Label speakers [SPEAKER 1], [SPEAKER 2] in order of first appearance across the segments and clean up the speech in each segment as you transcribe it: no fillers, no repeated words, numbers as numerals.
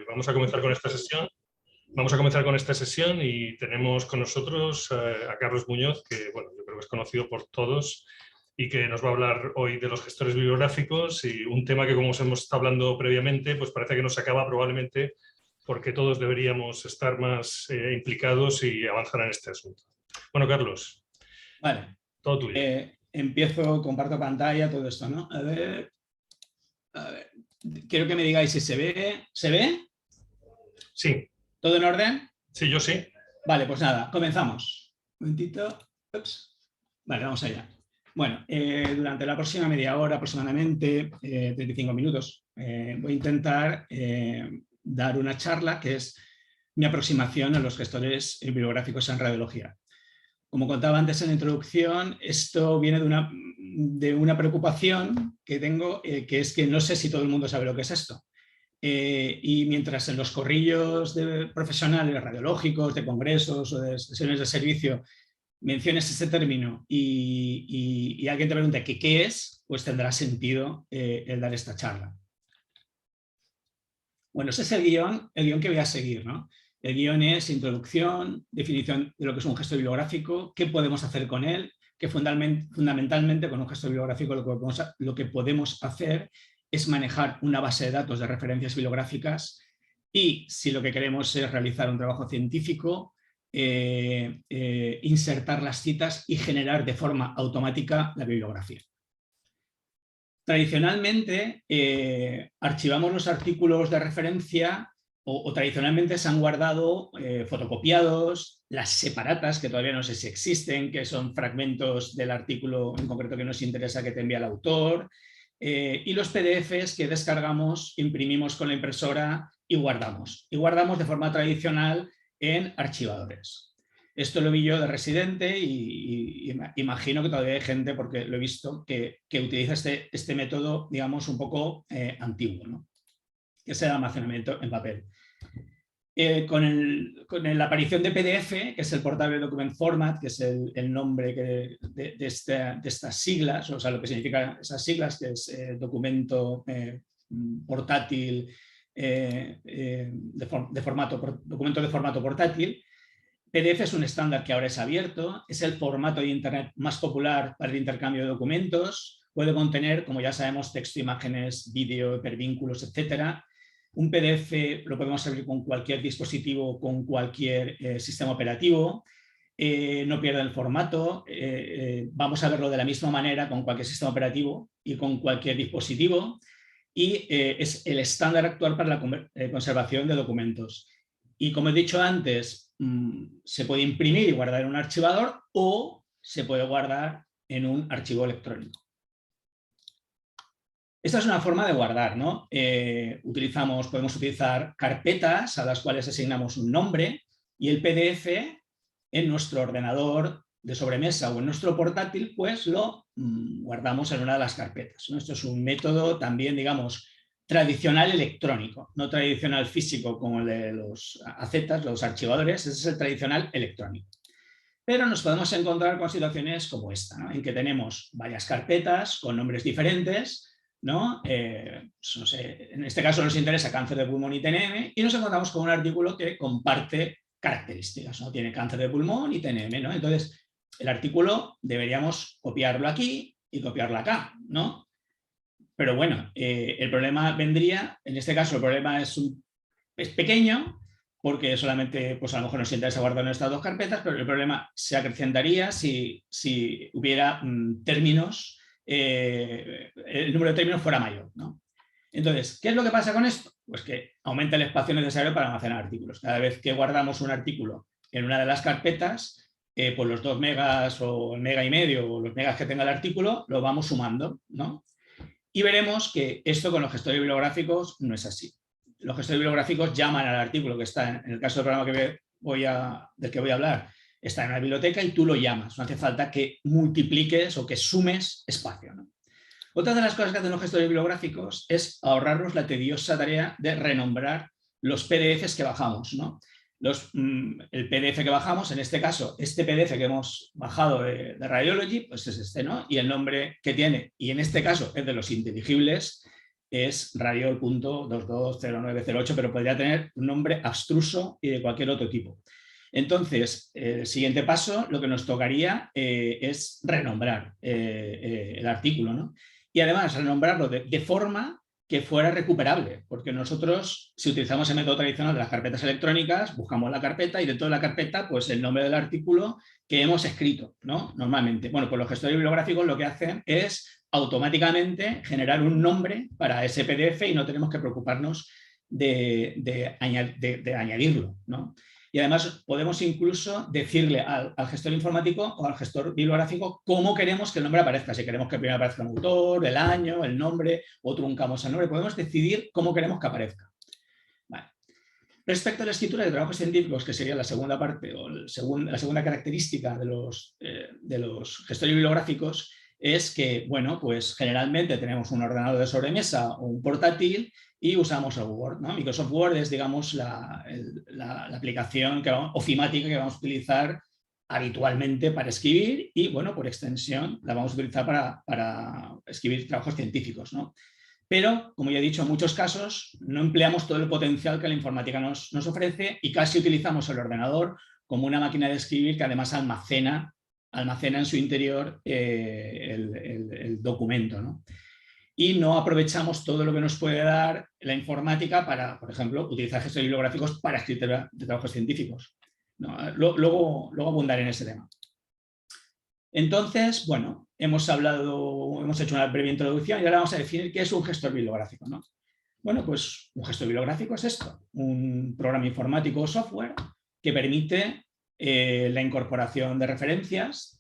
[SPEAKER 1] Vamos a comenzar con esta sesión. Vamos a comenzar con esta sesión y tenemos con nosotros a Carlos Muñoz, que bueno, yo creo que es conocido por todos y que nos va a hablar hoy de los gestores bibliográficos y un tema que, como os hemos estado hablando previamente, pues parece que nos acaba probablemente porque todos deberíamos estar más implicados y avanzar en este asunto. Bueno, Carlos,
[SPEAKER 2] vale.
[SPEAKER 1] Todo tuyo.
[SPEAKER 2] Empiezo, comparto pantalla, todo esto, ¿no? A ver. Quiero que me digáis si se ve. ¿Se ve?
[SPEAKER 1] Sí.
[SPEAKER 2] ¿Todo en orden?
[SPEAKER 1] Sí, yo sí.
[SPEAKER 2] Vale, pues nada, comenzamos. Un momentito. Ups. Vale, vamos allá. Bueno, durante la próxima media hora aproximadamente, 35 minutos, voy a intentar dar una charla que es mi aproximación a los gestores bibliográficos en radiología. Como contaba antes en la introducción, esto viene de una preocupación que tengo, que es que no sé si todo el mundo sabe lo que es esto. Y mientras en los corrillos de profesionales radiológicos, de congresos o de sesiones de servicio menciones este término y alguien te pregunta qué es, pues tendrá sentido el dar esta charla. Bueno, ese es el guión que voy a seguir, ¿no? El guión es introducción, definición de lo que es un gestor bibliográfico, qué podemos hacer con él, que fundamentalmente con un gestor bibliográfico lo que podemos hacer es manejar una base de datos de referencias bibliográficas y si lo que queremos es realizar un trabajo científico, insertar las citas y generar de forma automática la bibliografía. Tradicionalmente archivamos los artículos de referencia o tradicionalmente se han guardado fotocopiados, las separatas, que todavía no sé si existen, que son fragmentos del artículo en concreto que nos interesa que te envía el autor, y los PDFs que descargamos, imprimimos con la impresora y guardamos. Y guardamos de forma tradicional en archivadores. Esto lo vi yo de residente y imagino que todavía hay gente, porque lo he visto, que utiliza este método, digamos, un poco antiguo, ¿no? Que es el almacenamiento en papel. Con la aparición de PDF, que es el Portable Document Format, que es el nombre de estas siglas, o sea, lo que significan esas siglas, que es documento portátil, documento de formato portátil. PDF es un estándar que ahora es abierto, es el formato de Internet más popular para el intercambio de documentos, puede contener, como ya sabemos, texto, imágenes, vídeo, hipervínculos, etcétera. Un PDF lo podemos abrir con cualquier dispositivo, con cualquier sistema operativo, no pierde el formato, vamos a verlo de la misma manera con cualquier sistema operativo y con cualquier dispositivo, y es el estándar actual para la conservación de documentos. Y como he dicho antes, se puede imprimir y guardar en un archivador o se puede guardar en un archivo electrónico. Esta es una forma de guardar, ¿no? Podemos utilizar carpetas a las cuales asignamos un nombre y el PDF en nuestro ordenador de sobremesa o en nuestro portátil, pues lo guardamos en una de las carpetas, ¿no? Esto es un método también, digamos, tradicional electrónico, no tradicional físico como el de los AZ, los archivadores, ese es el tradicional electrónico. Pero nos podemos encontrar con situaciones como esta, ¿no? En que tenemos varias carpetas con nombres diferentes, ¿no? No sé, en este caso nos interesa cáncer de pulmón y TNM y nos encontramos con un artículo que comparte características, ¿no? Tiene cáncer de pulmón y TNM, ¿no? Entonces, el artículo deberíamos copiarlo aquí y copiarlo acá, ¿no? Pero bueno, el problema vendría, en este caso el problema es pequeño, porque solamente, pues a lo mejor nos interesa guardar en estas dos carpetas, pero el problema se acrecentaría si hubiera términos, el número de términos fuera mayor, ¿no? Entonces, ¿qué es lo que pasa con esto? Pues que aumenta el espacio necesario para almacenar artículos. Cada vez que guardamos un artículo en una de las carpetas, pues los 2 megas o el mega y medio o los megas que tenga el artículo, lo vamos sumando, ¿no? Y veremos que esto con los gestores bibliográficos no es así. Los gestores bibliográficos llaman al artículo que está, en el caso del programa del que voy a hablar, está en una biblioteca y tú lo llamas. No hace falta que multipliques o que sumes espacio, ¿no? Otra de las cosas que hacen los gestores bibliográficos es ahorrarnos la tediosa tarea de renombrar los PDFs que bajamos, ¿no? El PDF que bajamos, en este caso, este PDF que hemos bajado de Radiology, pues es este, ¿no? Y el nombre que tiene, y en este caso es de los inteligibles, es radiol.220908, pero podría tener un nombre abstruso y de cualquier otro tipo. Entonces, el siguiente paso, lo que nos tocaría es renombrar el artículo, ¿no? Y además renombrarlo de forma que fuera recuperable, porque nosotros, si utilizamos el método tradicional de las carpetas electrónicas, buscamos la carpeta y dentro de la carpeta, pues el nombre del artículo que hemos escrito, ¿no? Normalmente. Bueno, pues los gestores bibliográficos lo que hacen es automáticamente generar un nombre para ese PDF y no tenemos que preocuparnos de añadirlo, ¿no? Y además podemos incluso decirle al gestor informático o al gestor bibliográfico cómo queremos que el nombre aparezca. Si queremos que primero aparezca el autor, el año, el nombre, o truncamos el nombre. Podemos decidir cómo queremos que aparezca. Vale. Respecto a la escritura de trabajos científicos, que sería la segunda parte o la segunda característica de los gestores bibliográficos, es que, bueno, pues generalmente tenemos un ordenador de sobremesa o un portátil y usamos el Word, ¿no? Microsoft Word es, digamos, la aplicación ofimática que vamos a utilizar habitualmente para escribir y, bueno, por extensión la vamos a utilizar para escribir trabajos científicos, ¿no? Pero, como ya he dicho, en muchos casos no empleamos todo el potencial que la informática nos ofrece y casi utilizamos el ordenador como una máquina de escribir que además almacena en su interior el documento, ¿no? Y no aprovechamos todo lo que nos puede dar la informática para, por ejemplo, utilizar gestores bibliográficos para escritura de trabajos científicos, ¿no? Luego abundaré en ese tema. Entonces, bueno, hemos hecho una breve introducción y ahora vamos a definir qué es un gestor bibliográfico, ¿no? Bueno, pues un gestor bibliográfico es esto, un programa informático o software que permite la incorporación de referencias.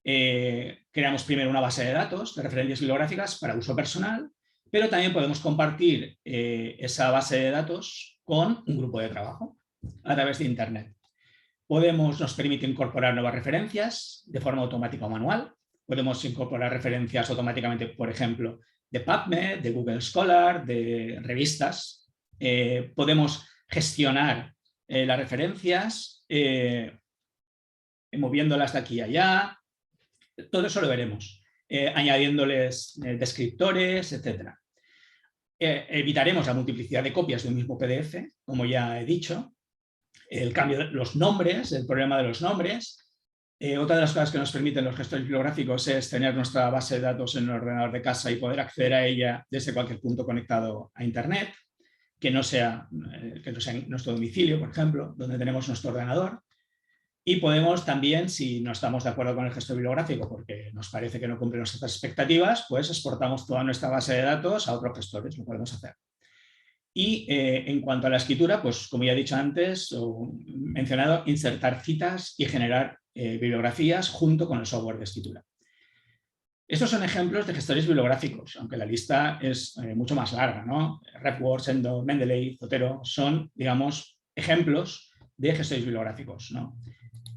[SPEAKER 2] Creamos primero una base de datos de referencias bibliográficas para uso personal, pero también podemos compartir esa base de datos con un grupo de trabajo a través de Internet. Nos permite incorporar nuevas referencias de forma automática o manual. Podemos incorporar referencias automáticamente, por ejemplo, de PubMed, de Google Scholar, de revistas. Podemos gestionar las referencias moviéndolas de aquí y allá. Todo eso lo veremos, añadiéndoles descriptores, etc. Evitaremos la multiplicidad de copias de un mismo PDF, como ya he dicho. El cambio de los nombres, el problema de los nombres. Otra de las cosas que nos permiten los gestores bibliográficos es tener nuestra base de datos en el ordenador de casa y poder acceder a ella desde cualquier punto conectado a Internet, que no sea nuestro domicilio, por ejemplo, donde tenemos nuestro ordenador. Y podemos también, si no estamos de acuerdo con el gestor bibliográfico porque nos parece que no cumple nuestras expectativas, pues exportamos toda nuestra base de datos a otros gestores, lo podemos hacer. Y en cuanto a la escritura, pues como ya he dicho antes, mencionado, insertar citas y generar bibliografías junto con el software de escritura. Estos son ejemplos de gestores bibliográficos, aunque la lista es mucho más larga, ¿no? RepWorks, Endo, Mendeley, Zotero, son, digamos, ejemplos de gestores bibliográficos, ¿no?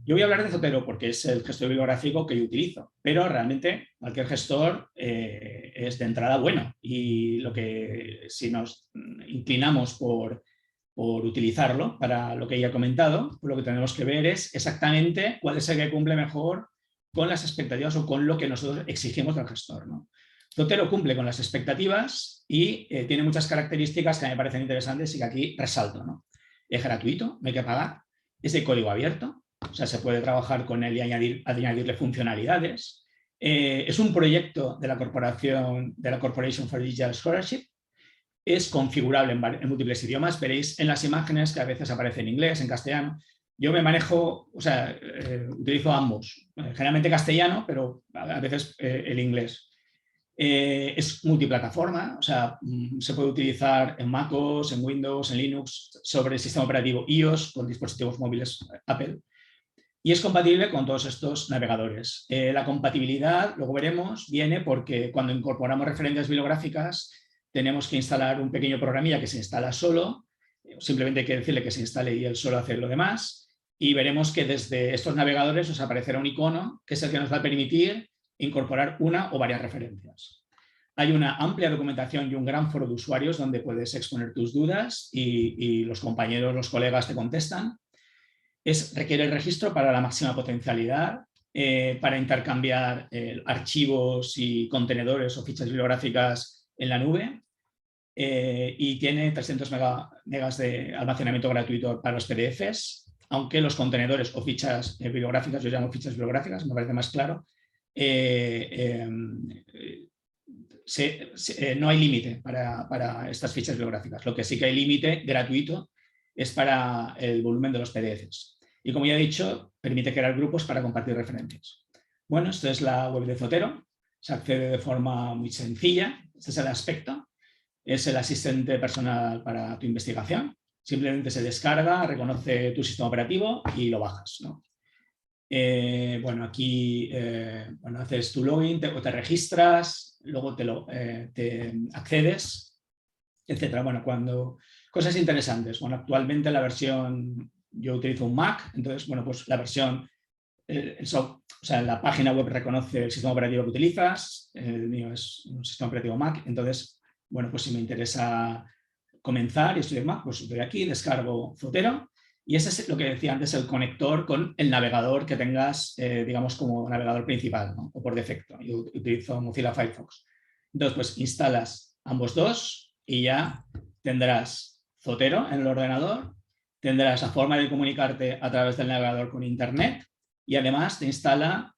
[SPEAKER 2] Yo voy a hablar de Zotero porque es el gestor bibliográfico que yo utilizo, pero realmente cualquier gestor es de entrada bueno y si nos inclinamos por utilizarlo para lo que ya he comentado, pues lo que tenemos que ver es exactamente cuál es el que cumple mejor con las expectativas o con lo que nosotros exigimos del gestor, ¿no? Zotero cumple con las expectativas y tiene muchas características que me parecen interesantes y que aquí resalto, ¿no? Es gratuito, no hay que pagar, es de código abierto, o sea, se puede trabajar con él y añadirle funcionalidades. Es un proyecto de la Corporation for Digital Scholarship. Es configurable en múltiples idiomas. Veréis en las imágenes que a veces aparece en inglés, en castellano. Yo me manejo, o sea, utilizo ambos. Generalmente castellano, pero a veces el inglés. Es multiplataforma, o sea, se puede utilizar en MacOS, en Windows, en Linux, sobre el sistema operativo iOS, con dispositivos móviles Apple. Y es compatible con todos estos navegadores. La compatibilidad, luego veremos, viene porque cuando incorporamos referencias bibliográficas tenemos que instalar un pequeño programilla que se instala solo, simplemente hay que decirle que se instale y él solo hace lo demás, y veremos que desde estos navegadores os aparecerá un icono que es el que nos va a permitir incorporar una o varias referencias. Hay una amplia documentación y un gran foro de usuarios donde puedes exponer tus dudas y los compañeros, los colegas te contestan. Requiere el registro para la máxima potencialidad, para intercambiar archivos y contenedores o fichas bibliográficas en la nube. y tiene 300 megas de almacenamiento gratuito para los PDFs, aunque los contenedores o fichas bibliográficas, yo llamo fichas bibliográficas, me parece más claro, no hay límite para estas fichas bibliográficas. Lo que sí que hay límite gratuito es para el volumen de los PDFs. Y como ya he dicho, permite crear grupos para compartir referencias. Bueno, esto es la web de Zotero. Se accede de forma muy sencilla. Este es el aspecto. Es el asistente personal para tu investigación. Simplemente se descarga, reconoce tu sistema operativo y lo bajas, ¿no? Bueno, aquí haces tu login, te registras, luego te accedes, etcétera. Bueno, cosas interesantes. Bueno, actualmente la versión, yo utilizo un Mac, entonces, bueno, pues la versión, la página web reconoce el sistema operativo que utilizas, el mío es un sistema operativo Mac, entonces, bueno, pues si me interesa comenzar y estoy en Mac, pues doy aquí, descargo Zotero. Y ese es lo que decía antes, el conector con el navegador que tengas, digamos, como navegador principal, ¿no? O por defecto. Yo utilizo Mozilla Firefox. Entonces, pues instalas ambos dos y ya tendrás Zotero en el ordenador, tendrás la forma de comunicarte a través del navegador con Internet y además te instala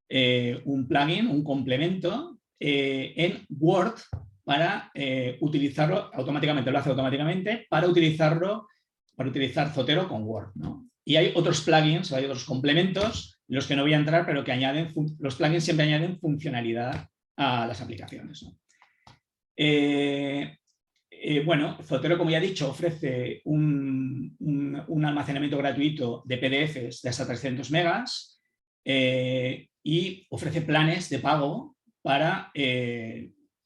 [SPEAKER 2] un plugin, un complemento en Word para utilizarlo automáticamente, lo hace automáticamente para utilizar Zotero con Word, ¿no? Y hay otros plugins, hay otros complementos, los que no voy a entrar, pero que añaden, los plugins siempre añaden funcionalidad a las aplicaciones, ¿no? Bueno, Zotero, como ya he dicho, ofrece un almacenamiento gratuito de PDFs de hasta 300 megas y ofrece planes de pago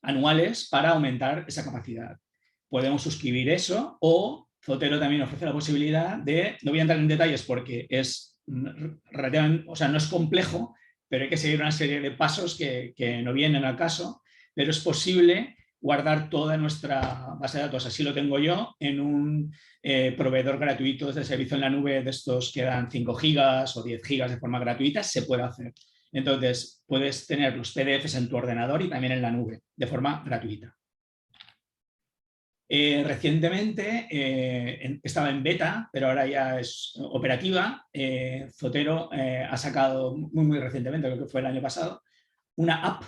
[SPEAKER 2] anuales para aumentar esa capacidad. Podemos suscribir eso o Zotero también ofrece la posibilidad de, no voy a entrar en detalles porque es relativamente, o sea, no es complejo, pero hay que seguir una serie de pasos que no vienen al caso, pero es posible guardar toda nuestra base de datos, así lo tengo yo, en un proveedor gratuito de servicio en la nube de estos que dan 5 gigas o 10 gigas de forma gratuita, se puede hacer. Entonces, puedes tener los PDFs en tu ordenador y también en la nube, de forma gratuita. Recientemente estaba en beta, pero ahora ya es operativa. Zotero ha sacado muy recientemente, creo que fue el año pasado, una app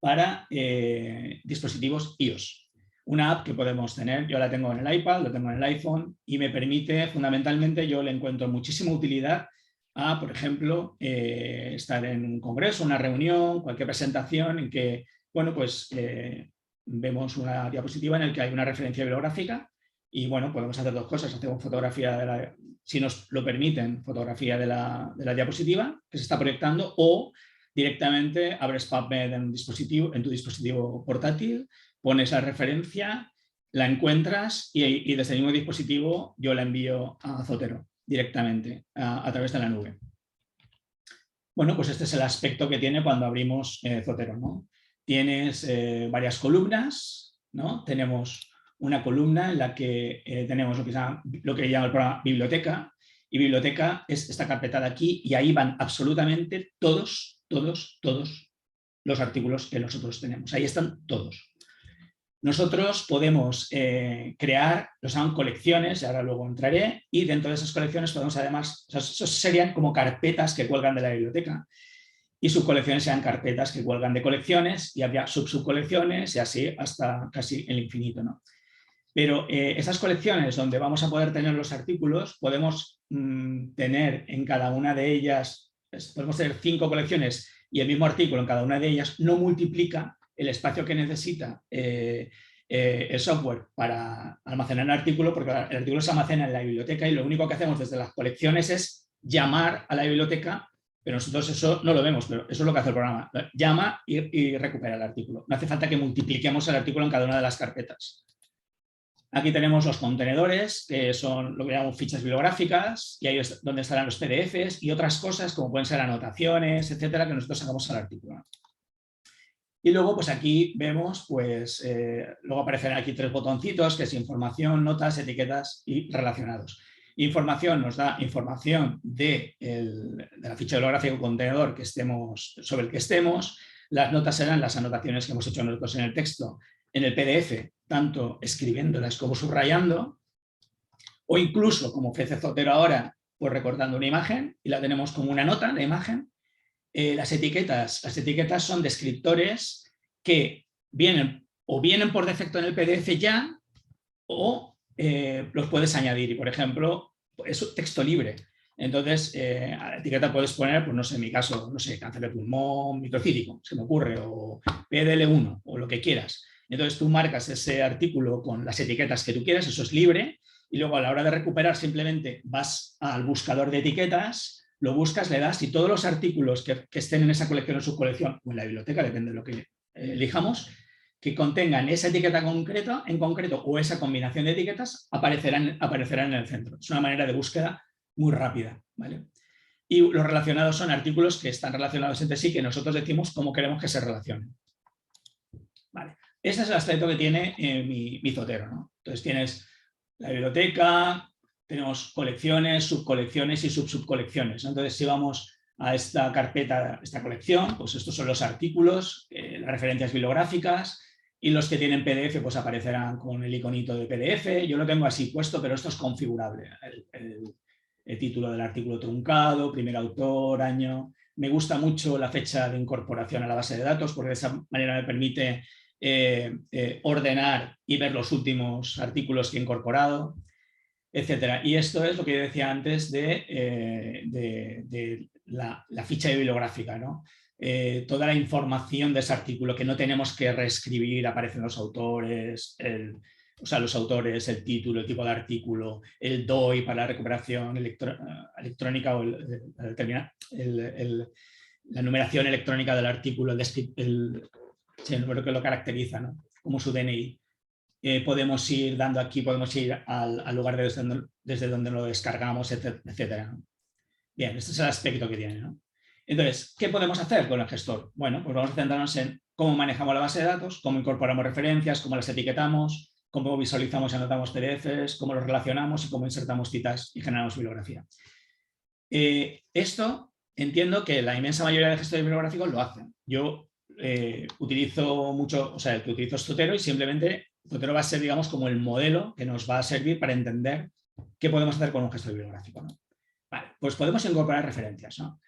[SPEAKER 2] para dispositivos iOS. Una app que podemos tener, yo la tengo en el iPad, lo tengo en el iPhone y me permite, fundamentalmente, yo le encuentro muchísima utilidad a, por ejemplo, estar en un congreso, una reunión, cualquier presentación en que, bueno, pues vemos una diapositiva en la que hay una referencia bibliográfica y, bueno, podemos hacer dos cosas. Hacemos fotografía, si nos lo permiten, fotografía de la diapositiva que se está proyectando o directamente abres PubMed en tu dispositivo portátil, pones la referencia, la encuentras y desde el mismo dispositivo yo la envío a Zotero directamente a través de la nube. Bueno, pues este es el aspecto que tiene cuando abrimos Zotero, ¿no? Tienes varias columnas, ¿no? Tenemos una columna en la que tenemos lo que llama el programa biblioteca, y biblioteca es esta carpeta de aquí y ahí van absolutamente todos los artículos que nosotros tenemos. Ahí están todos. Nosotros podemos crear, los llaman colecciones, y ahora luego entraré, y dentro de esas colecciones podemos además, o sea, esos serían como carpetas que cuelgan de la biblioteca. Y subcolecciones sean carpetas que cuelgan de colecciones y habría subcolecciones y así hasta casi el infinito, ¿no? Pero esas colecciones donde vamos a poder tener los artículos, podemos tener en cada una de ellas, podemos tener 5 colecciones y el mismo artículo en cada una de ellas no multiplica el espacio que necesita el software para almacenar el artículo, porque el artículo se almacena en la biblioteca y lo único que hacemos desde las colecciones es llamar a la biblioteca. Pero nosotros eso no lo vemos, pero eso es lo que hace el programa. Llama y recupera el artículo. No hace falta que multipliquemos el artículo en cada una de las carpetas. Aquí tenemos los contenedores, que son lo que llamamos fichas bibliográficas, y ahí es donde estarán los PDFs y otras cosas, como pueden ser anotaciones, etcétera, que nosotros sacamos al artículo. Y luego, pues aquí vemos, pues luego aparecerán aquí 3 botoncitos, que es información, notas, etiquetas y relacionados. Información nos da información de la ficha bibliográfica o contenedor sobre el que estemos. Las notas serán las anotaciones que hemos hecho nosotros en el texto, en el PDF tanto escribiéndolas como subrayando, o incluso, como ofrece Zotero ahora, pues recortando una imagen y la tenemos como una nota, la imagen. Las etiquetas son descriptores que vienen por defecto en el PDF ya, o los puedes añadir. Y, por ejemplo, es un texto libre. Entonces, a la etiqueta puedes poner, pues no sé, en mi caso, no sé, cáncer de pulmón microcítico, se me ocurre, o PDL1, o lo que quieras. Entonces, tú marcas ese artículo con las etiquetas que tú quieras, eso es libre, y luego a la hora de recuperar simplemente vas al buscador de etiquetas, lo buscas, le das, y todos los artículos que estén en esa colección o subcolección, o en la biblioteca, depende de lo que elijamos, que contengan esa etiqueta en concreto o esa combinación de etiquetas, aparecerán en el centro. Es una manera de búsqueda muy rápida, ¿vale? Y los relacionados son artículos que están relacionados entre sí, que nosotros decimos cómo queremos que se relacionen. Vale. Ese es el aspecto que tiene mi Zotero, ¿no? Entonces tienes la biblioteca, tenemos colecciones, subcolecciones y subcolecciones, ¿no? Entonces, si vamos a esta carpeta, esta colección, pues estos son los artículos, las referencias bibliográficas, y los que tienen PDF pues aparecerán con el iconito de PDF. Yo lo tengo así puesto, pero esto es configurable. El título del artículo truncado, primer autor, año. Me gusta mucho la fecha de incorporación a la base de datos, porque de esa manera me permite ordenar y ver los últimos artículos que he incorporado, etcétera. Y esto es lo que yo decía antes de la ficha bibliográfica, ¿no? Toda la información de ese artículo que no tenemos que reescribir, aparecen los autores, los autores, el título, el tipo de artículo, el DOI para la recuperación electrónica o la numeración electrónica del artículo, el número que lo caracteriza, ¿no? Como su DNI. Podemos ir dando aquí, podemos ir al lugar desde donde lo descargamos, etcétera. Bien, este es el aspecto que tiene, ¿no? Entonces, ¿qué podemos hacer con el gestor? Bueno, pues vamos a centrarnos en cómo manejamos la base de datos, cómo incorporamos referencias, cómo las etiquetamos, cómo visualizamos y anotamos PDFs, cómo los relacionamos y cómo insertamos citas y generamos bibliografía. Esto entiendo que la inmensa mayoría de gestores bibliográficos lo hacen. Yo utilizo mucho, el que utilizo es Zotero, y simplemente Zotero va a ser, digamos, como el modelo que nos va a servir para entender qué podemos hacer con un gestor bibliográfico, ¿no? Vale, pues podemos incorporar referencias, ¿no?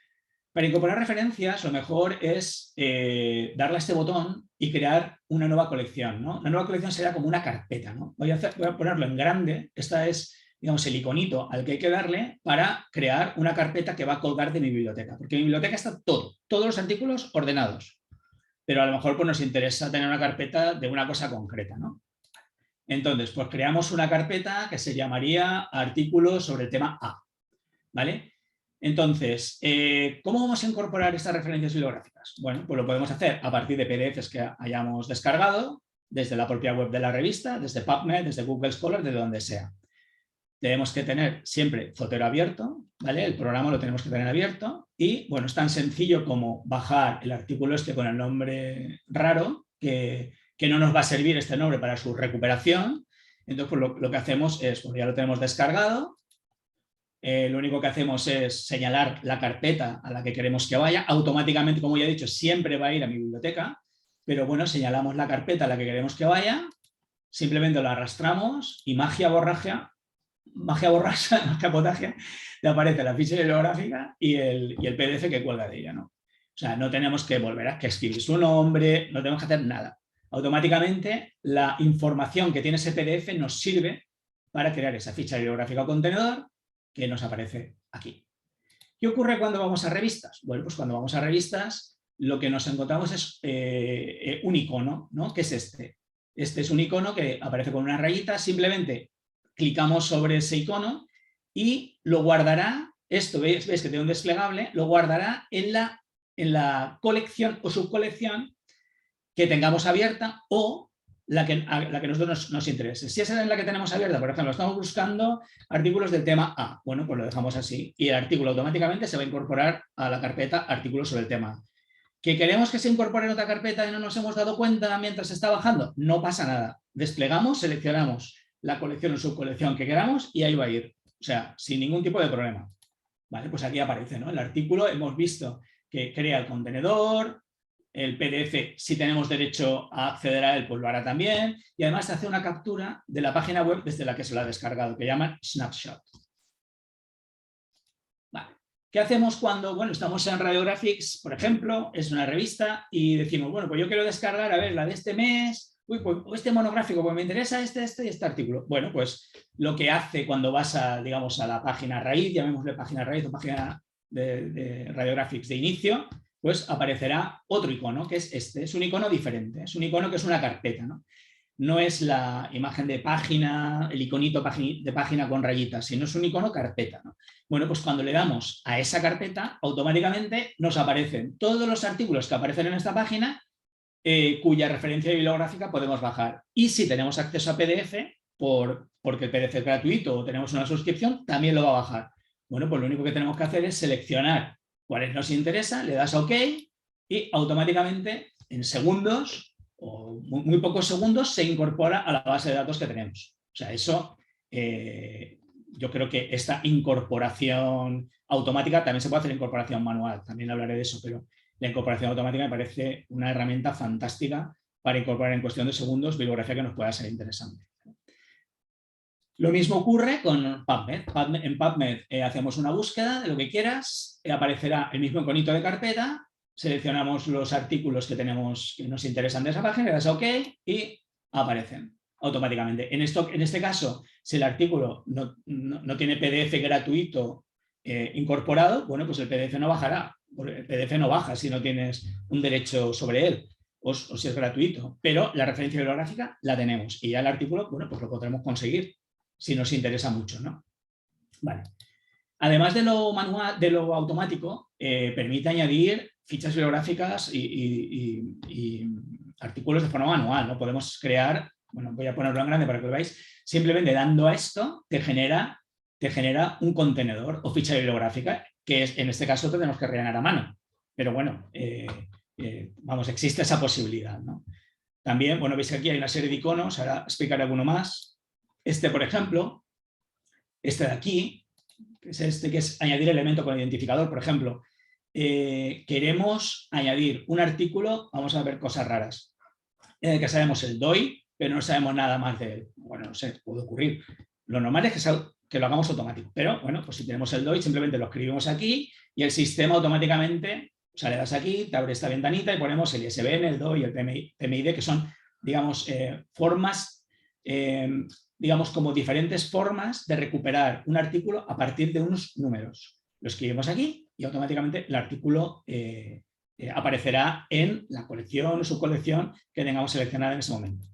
[SPEAKER 2] Para incorporar referencias, lo mejor es darle a este botón y crear una nueva colección, ¿no? Una nueva colección será como una carpeta, ¿no? Voy a ponerlo en grande. Esta es, digamos, el iconito al que hay que darle para crear una carpeta que va a colgar de mi biblioteca. Porque en mi biblioteca está todos los artículos ordenados. Pero a lo mejor pues, nos interesa tener una carpeta de una cosa concreta, ¿no? Entonces, pues creamos una carpeta que se llamaría artículos sobre el tema A, ¿vale? Entonces, ¿cómo vamos a incorporar estas referencias bibliográficas? Bueno, pues lo podemos hacer a partir de PDFs que hayamos descargado, desde la propia web de la revista, desde PubMed, desde Google Scholar, desde donde sea. Tenemos que tener siempre Zotero abierto, ¿vale? El programa lo tenemos que tener abierto y, bueno, es tan sencillo como bajar el artículo este con el nombre raro, que no nos va a servir este nombre para su recuperación. Entonces, pues lo que hacemos es, pues ya lo tenemos descargado, lo único que hacemos es señalar la carpeta a la que queremos que vaya. Automáticamente, como ya he dicho, siempre va a ir a mi biblioteca, pero bueno, señalamos la carpeta a la que queremos que vaya, simplemente la arrastramos y magia borragia, le aparece la ficha bibliográfica y el PDF que cuelga de ella, ¿no? O sea, no tenemos que volver a escribir su nombre, no tenemos que hacer nada. Automáticamente, la información que tiene ese PDF nos sirve para crear esa ficha bibliográfica o contenedor que nos aparece aquí. ¿Qué ocurre cuando vamos a revistas? Bueno, pues cuando vamos a revistas, lo que nos encontramos es un icono, ¿no? ¿Qué es este? Este es un icono que aparece con una rayita, simplemente clicamos sobre ese icono y lo guardará, esto veis que tiene un desplegable, lo guardará en la colección o subcolección que tengamos abierta o la que a nosotros nos interese. Si esa es la que tenemos abierta, por ejemplo, estamos buscando artículos del tema A, bueno, pues lo dejamos así y el artículo automáticamente se va a incorporar a la carpeta artículos sobre el tema A. ¿Que queremos que se incorpore en otra carpeta y no nos hemos dado cuenta mientras se está bajando? No pasa nada. Desplegamos, seleccionamos la colección o subcolección que queramos y ahí va a ir. O sea, sin ningún tipo de problema. Vale, pues aquí aparece, ¿no? El artículo hemos visto que crea el contenedor, El PDF, si tenemos derecho a acceder a él, pues lo hará también. Y además se hace una captura de la página web desde la que se lo ha descargado, que llaman Snapshot. Vale. ¿Qué hacemos cuando, bueno, estamos en Radiographics, por ejemplo, es una revista y decimos, bueno, pues yo quiero descargar, a ver, la de este mes, uy, pues este monográfico, pues me interesa este y este artículo. Bueno, pues lo que hace cuando vas a, digamos, a la página raíz, llamémosle página raíz o página de Radiographics de inicio, pues aparecerá otro icono, que es este. Es un icono diferente, es un icono que es una carpeta, ¿no? No es la imagen de página, el iconito de página con rayitas, sino es un icono carpeta, ¿no? Bueno, pues cuando le damos a esa carpeta, automáticamente nos aparecen todos los artículos que aparecen en esta página, cuya referencia bibliográfica podemos bajar. Y si tenemos acceso a PDF, porque el PDF es gratuito o tenemos una suscripción, también lo va a bajar. Bueno, pues lo único que tenemos que hacer es seleccionar cuáles nos interesa, le das a OK y automáticamente en segundos o muy pocos segundos se incorpora a la base de datos que tenemos. O sea, eso yo creo que esta incorporación automática, también se puede hacer incorporación manual, también hablaré de eso, pero la incorporación automática me parece una herramienta fantástica para incorporar en cuestión de segundos bibliografía que nos pueda ser interesante. Lo mismo ocurre con PubMed. En PubMed hacemos una búsqueda de lo que quieras, aparecerá el mismo iconito de carpeta, seleccionamos los artículos que tenemos que nos interesan de esa página, le das a OK y aparecen automáticamente. En este caso, si el artículo no tiene PDF gratuito incorporado, bueno, pues el PDF no bajará. El PDF no baja si no tienes un derecho sobre él o si es gratuito, pero la referencia bibliográfica la tenemos y ya el artículo, bueno, pues lo podremos conseguir si nos interesa mucho, ¿no? Vale. Además de lo manual, de lo automático, permite añadir fichas bibliográficas y artículos de forma manual, ¿no? Podemos crear, bueno, voy a ponerlo en grande para que lo veáis, simplemente dando a esto te genera un contenedor o ficha bibliográfica, que es, en este caso tenemos que rellenar a mano. Pero bueno, vamos, existe esa posibilidad, ¿no? También, bueno, veis que aquí hay una serie de iconos, ahora explicaré alguno más. Este, por ejemplo, este de aquí, que es añadir elemento con identificador, por ejemplo. Queremos añadir un artículo, vamos a ver cosas raras, en el que sabemos el DOI, pero no sabemos nada más de él. Bueno, no sé, puede ocurrir. Lo normal es que lo hagamos automático, pero bueno, pues si tenemos el DOI, simplemente lo escribimos aquí y el sistema automáticamente, o sea, le das aquí, te abre esta ventanita y ponemos el ISBN, el DOI y el PMID, que son, digamos, formas, digamos, como diferentes formas de recuperar un artículo a partir de unos números. Lo escribimos aquí y automáticamente el artículo aparecerá en la colección o subcolección que tengamos seleccionada en ese momento.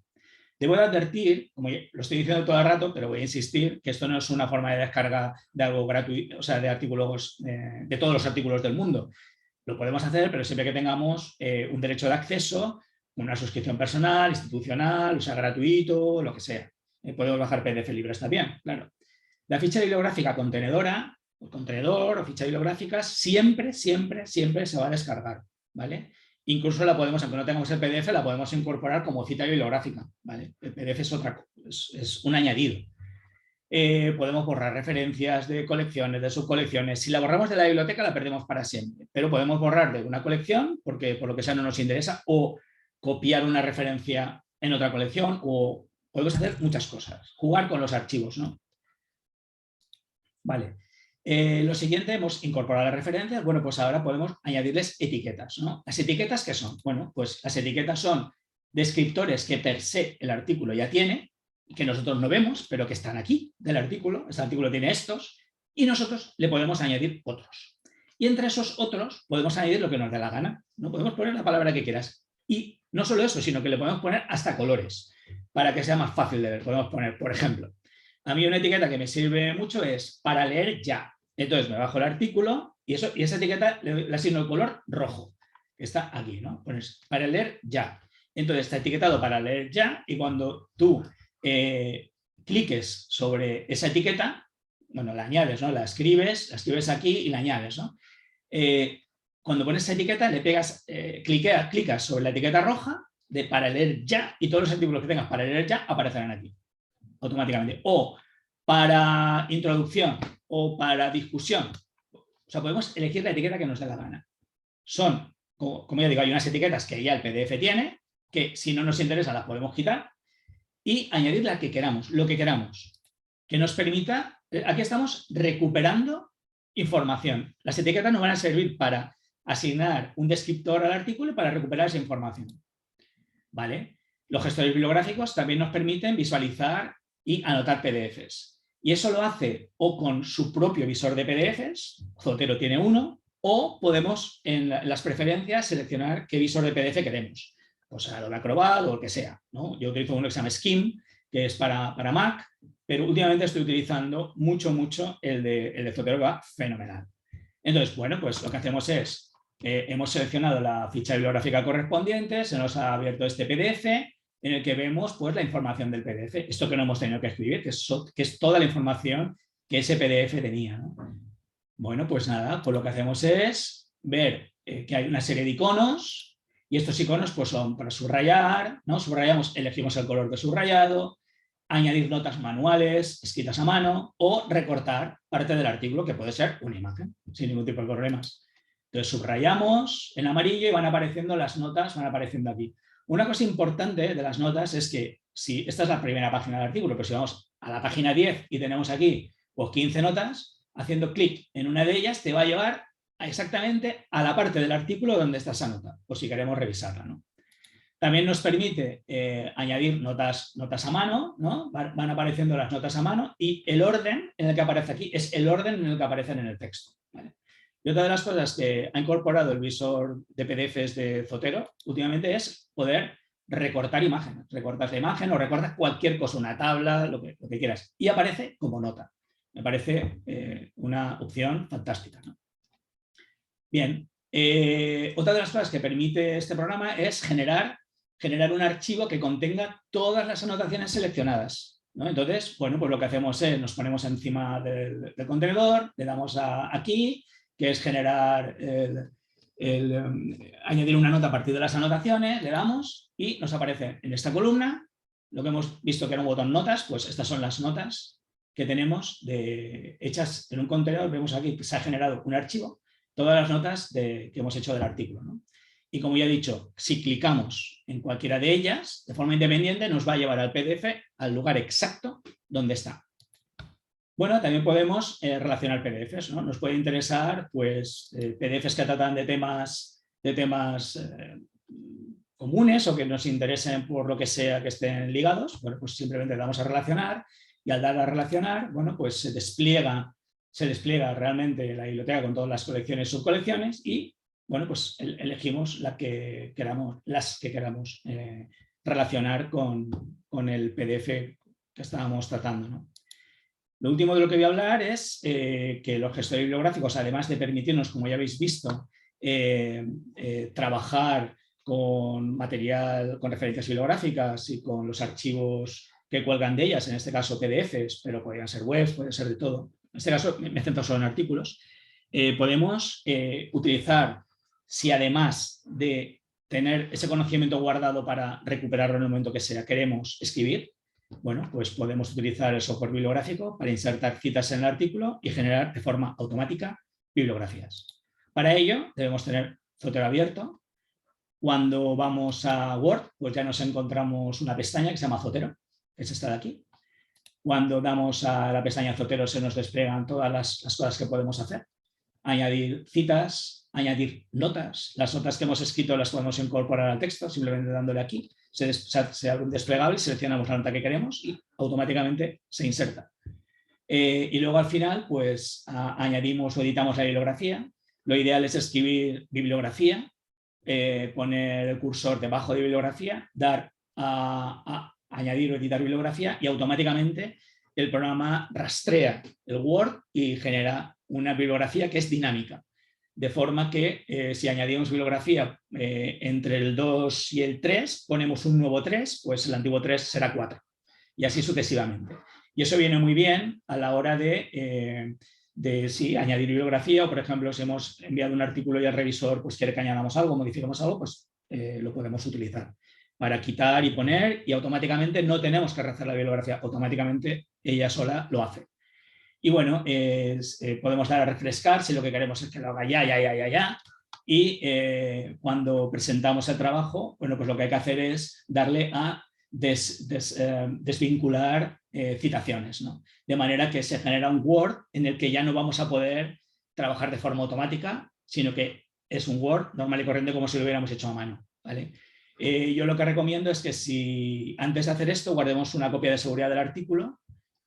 [SPEAKER 2] Debo de advertir, como lo estoy diciendo todo el rato, pero voy a insistir, que esto no es una forma de descarga de algo gratuito, o sea, de artículos, de todos los artículos del mundo. Lo podemos hacer, pero siempre que tengamos un derecho de acceso, una suscripción personal, institucional, o sea, gratuito, lo que sea. Podemos bajar PDF libres también, claro. La ficha bibliográfica contenedora, o contenedor o ficha bibliográfica siempre se va a descargar, ¿vale? Incluso la podemos, aunque no tengamos el PDF, la podemos incorporar como cita bibliográfica, ¿vale? El PDF es un añadido. Podemos borrar referencias de colecciones, de subcolecciones. Si la borramos de la biblioteca la perdemos para siempre, pero podemos borrar de una colección porque por lo que sea no nos interesa, o copiar una referencia en otra colección, o podemos hacer muchas cosas. Jugar con los archivos, ¿no? Vale. Lo siguiente, hemos incorporado las referencias. Bueno, pues ahora podemos añadirles etiquetas, ¿no? ¿Las etiquetas qué son? Bueno, pues las etiquetas son descriptores que per se el artículo ya tiene, que nosotros no vemos, pero que están aquí del artículo. Este artículo tiene estos y nosotros le podemos añadir otros. Y entre esos otros podemos añadir lo que nos dé la gana, ¿no? Podemos poner la palabra que quieras. Y no solo eso, sino que le podemos poner hasta colores para que sea más fácil de ver. Podemos poner, por ejemplo, a mí una etiqueta que me sirve mucho es para leer ya. Entonces me bajo el artículo y esa etiqueta le asigno el color rojo, que está aquí, ¿no? Pones para leer ya. Entonces está etiquetado para leer ya y cuando tú cliques sobre esa etiqueta, bueno, la añades, ¿no? La escribes aquí y la añades, ¿no? Cuando pones esa etiqueta le pegas, clicas sobre la etiqueta roja de para leer ya y todos los artículos que tengas para leer ya aparecerán aquí automáticamente. O para introducción o para discusión. O sea, podemos elegir la etiqueta que nos dé la gana. Son como ya digo, hay unas etiquetas que ya el PDF tiene, que si no nos interesa las podemos quitar, y añadir la que queramos, lo que queramos, que nos permita, aquí estamos recuperando información. Las etiquetas nos van a servir para asignar un descriptor al artículo y para recuperar esa información. ¿Vale? Los gestores bibliográficos también nos permiten visualizar y anotar PDFs. Y eso lo hace o con su propio visor de PDFs, Zotero tiene uno, o podemos en las preferencias seleccionar qué visor de PDF queremos. Pues Adobe Acrobat o el que sea, ¿no? Yo utilizo uno que se llama Skim, que es para Mac, pero últimamente estoy utilizando mucho el de Zotero, que va fenomenal. Entonces, bueno, pues lo que hacemos es, hemos seleccionado la ficha bibliográfica correspondiente, se nos ha abierto este PDF en el que vemos pues, la información del PDF. Esto que no hemos tenido que escribir, que es toda la información que ese PDF tenía, ¿no? Bueno, pues nada, pues lo que hacemos es ver que hay una serie de iconos y estos iconos pues, son para subrayar, ¿no? Subrayamos, elegimos el color de subrayado, añadir notas manuales escritas a mano o recortar parte del artículo, que puede ser una imagen, sin ningún tipo de problemas. Entonces subrayamos en amarillo y van apareciendo las notas, van apareciendo aquí. Una cosa importante de las notas es que si esta es la primera página del artículo, pero si vamos a la página 10 y tenemos aquí pues, 15 notas, haciendo clic en una de ellas te va a llevar exactamente a la parte del artículo donde está esa nota, por si queremos revisarla, ¿no? También nos permite añadir notas a mano, ¿no? Van apareciendo las notas a mano y el orden en el que aparece aquí es el orden en el que aparecen en el texto, ¿vale? Y otra de las cosas que ha incorporado el visor de PDFs de Zotero últimamente es poder recortar imágenes. Recortas la imagen o recortas cualquier cosa, una tabla, lo que quieras, y aparece como nota. Me parece una opción fantástica, ¿no? Bien, otra de las cosas que permite este programa es generar un archivo que contenga todas las anotaciones seleccionadas, ¿no? Entonces, bueno, pues lo que hacemos es nos ponemos encima del contenedor, le damos aquí, que es generar añadir una nota a partir de las anotaciones, le damos y nos aparece en esta columna, lo que hemos visto que era un botón notas, pues estas son las notas que tenemos hechas en un contenedor. Vemos aquí que se ha generado un archivo, todas las notas que hemos hecho del artículo, ¿no? Y como ya he dicho, si clicamos en cualquiera de ellas, de forma independiente, nos va a llevar al PDF al lugar exacto donde está. Bueno, también podemos relacionar PDFs, ¿no? Nos puede interesar pues, PDFs que tratan de temas comunes o que nos interesen por lo que sea que estén ligados. Bueno, pues simplemente damos a relacionar y al dar a relacionar, bueno, pues se despliega realmente la biblioteca con todas las colecciones y subcolecciones y, bueno, pues elegimos las que queramos relacionar con el PDF que estábamos tratando, ¿no? Lo último de lo que voy a hablar es que los gestores bibliográficos, además de permitirnos, como ya habéis visto, trabajar con material, con referencias bibliográficas y con los archivos que cuelgan de ellas, en este caso PDFs, pero podrían ser webs, puede ser de todo. En este caso me centro solo en artículos. Podemos utilizar, si además de tener ese conocimiento guardado para recuperarlo en el momento que sea, queremos escribir, bueno, pues podemos utilizar el software bibliográfico para insertar citas en el artículo y generar de forma automática bibliografías. Para ello debemos tener Zotero abierto. Cuando vamos a Word, pues ya nos encontramos una pestaña que se llama Zotero, que es esta de aquí. Cuando damos a la pestaña Zotero se nos despliegan todas las cosas que podemos hacer. Añadir citas, añadir notas. Las notas que hemos escrito las podemos incorporar al texto, simplemente dándole aquí. Se abre un desplegable, seleccionamos la nota que queremos y automáticamente se inserta. Y luego al final pues añadimos o editamos la bibliografía. Lo ideal es escribir bibliografía, poner el cursor debajo de bibliografía, dar a añadir o editar bibliografía y automáticamente el programa rastrea el Word y genera una bibliografía que es dinámica. De forma que si añadimos bibliografía entre el 2 y el 3, ponemos un nuevo 3, pues el antiguo 3 será 4. Y así sucesivamente. Y eso viene muy bien a la hora de añadir bibliografía o, por ejemplo, si hemos enviado un artículo y el revisor pues, quiere que añadamos algo, modifiquemos algo, pues lo podemos utilizar para quitar y poner y automáticamente no tenemos que rehacer la bibliografía, automáticamente ella sola lo hace. Y bueno, podemos dar a refrescar si lo que queremos es que lo haga ya. y cuando presentamos el trabajo, bueno, pues lo que hay que hacer es darle a desvincular citaciones, ¿no? De manera que se genera un Word en el que ya no vamos a poder trabajar de forma automática, sino que es un Word normal y corriente como si lo hubiéramos hecho a mano, ¿vale? Yo lo que recomiendo es que si antes de hacer esto guardemos una copia de seguridad del artículo,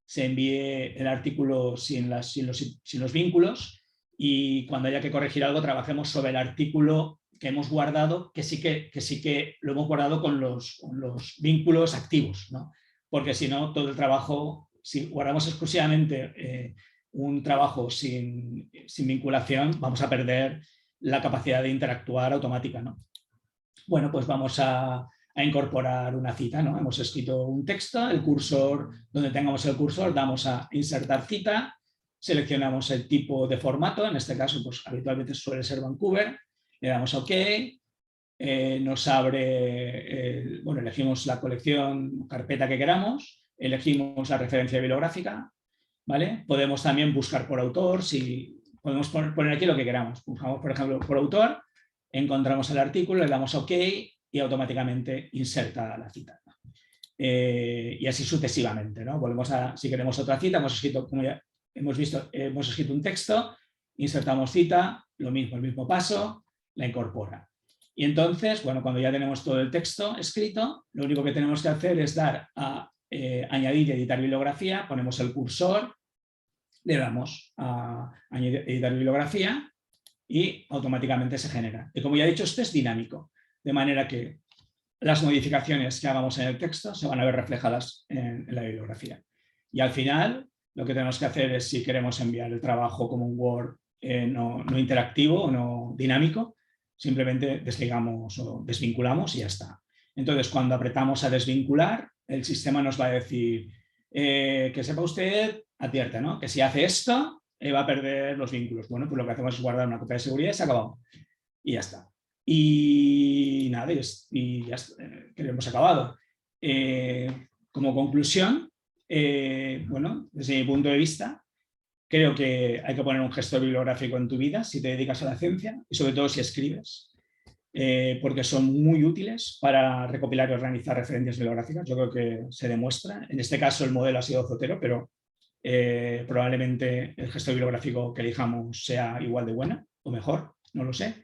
[SPEAKER 2] se envíe el artículo sin los vínculos y cuando haya que corregir algo trabajemos sobre el artículo que hemos guardado, que sí que lo hemos guardado con los vínculos activos, ¿no? Porque si no, todo el trabajo, si guardamos exclusivamente un trabajo sin vinculación, vamos a perder la capacidad de interactuar automática, ¿no? Bueno, pues vamos a incorporar una cita, ¿no? Hemos escrito un texto, el cursor, donde tengamos el cursor, damos a insertar cita, seleccionamos el tipo de formato, en este caso pues habitualmente suele ser Vancouver, le damos a OK, nos abre, bueno, elegimos la colección, carpeta que queramos, elegimos la referencia bibliográfica, ¿vale? Podemos también buscar por autor, si podemos poner aquí lo que queramos, buscamos por ejemplo por autor, encontramos el artículo, le damos a OK y automáticamente inserta la cita. Y así sucesivamente, ¿no? Volvemos a, si queremos otra cita, hemos escrito, como ya hemos visto, hemos escrito un texto, insertamos cita, lo mismo, el mismo paso, la incorpora. Y entonces, bueno, cuando ya tenemos todo el texto escrito, lo único que tenemos que hacer es dar a añadir y editar bibliografía, ponemos el cursor, le damos a añadir, editar bibliografía y automáticamente se genera. Y como ya he dicho, esto es dinámico, de manera que las modificaciones que hagamos en el texto se van a ver reflejadas en la bibliografía. Y al final, lo que tenemos que hacer es, si queremos enviar el trabajo como un Word no interactivo o no dinámico, simplemente desligamos o desvinculamos y ya está. Entonces, cuando apretamos a desvincular, el sistema nos va a decir que sepa usted, advierte, ¿no? Que si hace esto, va a perder los vínculos. Bueno, pues lo que hacemos es guardar una copia de seguridad y se ha acabado. Y ya está. Y nada, y ya que hemos acabado. Como conclusión, bueno, desde mi punto de vista, creo que hay que poner un gestor bibliográfico en tu vida si te dedicas a la ciencia y sobre todo si escribes, porque son muy útiles para recopilar y organizar referencias bibliográficas. Yo creo que se demuestra. En este caso el modelo ha sido Zotero, pero probablemente el gestor bibliográfico que elijamos sea igual de buena o mejor, no lo sé.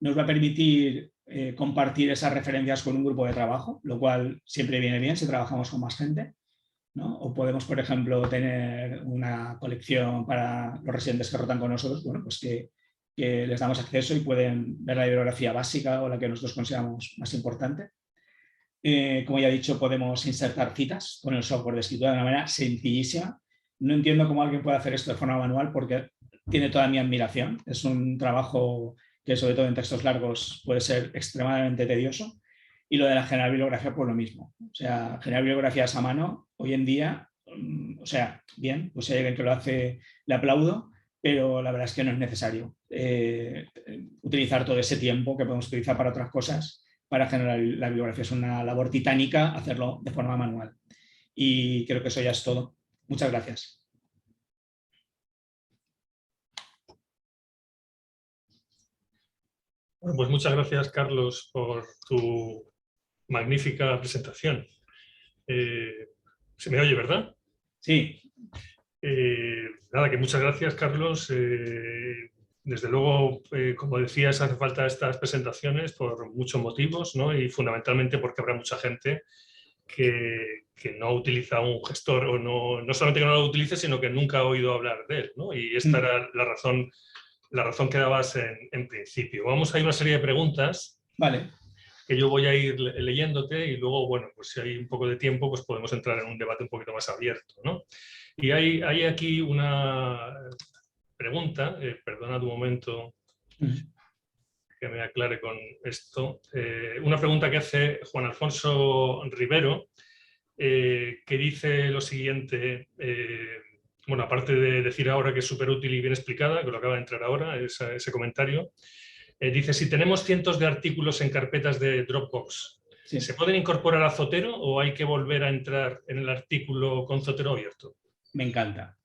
[SPEAKER 2] Nos va a permitir compartir esas referencias con un grupo de trabajo, lo cual siempre viene bien si trabajamos con más gente, ¿no? O podemos, por ejemplo, tener una colección para los residentes que rotan con nosotros, bueno, pues que les damos acceso y pueden ver la bibliografía básica o la que nosotros consideramos más importante. Como ya he dicho, podemos insertar citas con el software de escritura de una manera sencillísima. No entiendo cómo alguien puede hacer esto de forma manual porque tiene toda mi admiración. Es un trabajo que, sobre todo en textos largos, puede ser extremadamente tedioso. Y lo de la generar bibliografía, pues lo mismo. O sea, generar bibliografías a mano, hoy en día, o sea, bien, pues si hay alguien que lo hace, le aplaudo, pero la verdad es que no es necesario utilizar todo ese tiempo que podemos utilizar para otras cosas para generar la bibliografía. Es una labor titánica hacerlo de forma manual. Y creo que eso ya es todo. Muchas gracias.
[SPEAKER 1] Bueno, pues muchas gracias, Carlos, por tu magnífica presentación. ¿Se me oye, verdad?
[SPEAKER 2] Sí.
[SPEAKER 1] Nada, que muchas gracias, Carlos. Desde luego, como decías, hace falta estas presentaciones por muchos motivos, ¿no? Y fundamentalmente porque habrá mucha gente que no utiliza un gestor o no solamente que no lo utilice, sino que nunca ha oído hablar de él, ¿no? Y esta era la razón que dabas en principio. Vamos a ir a una serie de preguntas.
[SPEAKER 2] Vale.
[SPEAKER 1] Que yo voy a ir leyéndote y luego, bueno, pues si hay un poco de tiempo, pues podemos entrar en un debate un poquito más abierto, ¿no? Y hay aquí una pregunta, perdonad un momento que me aclare con esto, una pregunta que hace Juan Alfonso Rivero, que dice lo siguiente, bueno, aparte de decir ahora que es súper útil y bien explicada, que lo acaba de entrar ahora, ese comentario, dice, si tenemos cientos de artículos en carpetas de Dropbox, sí, ¿se pueden incorporar a Zotero o hay que volver a entrar en el artículo con Zotero abierto?
[SPEAKER 2] Me encanta.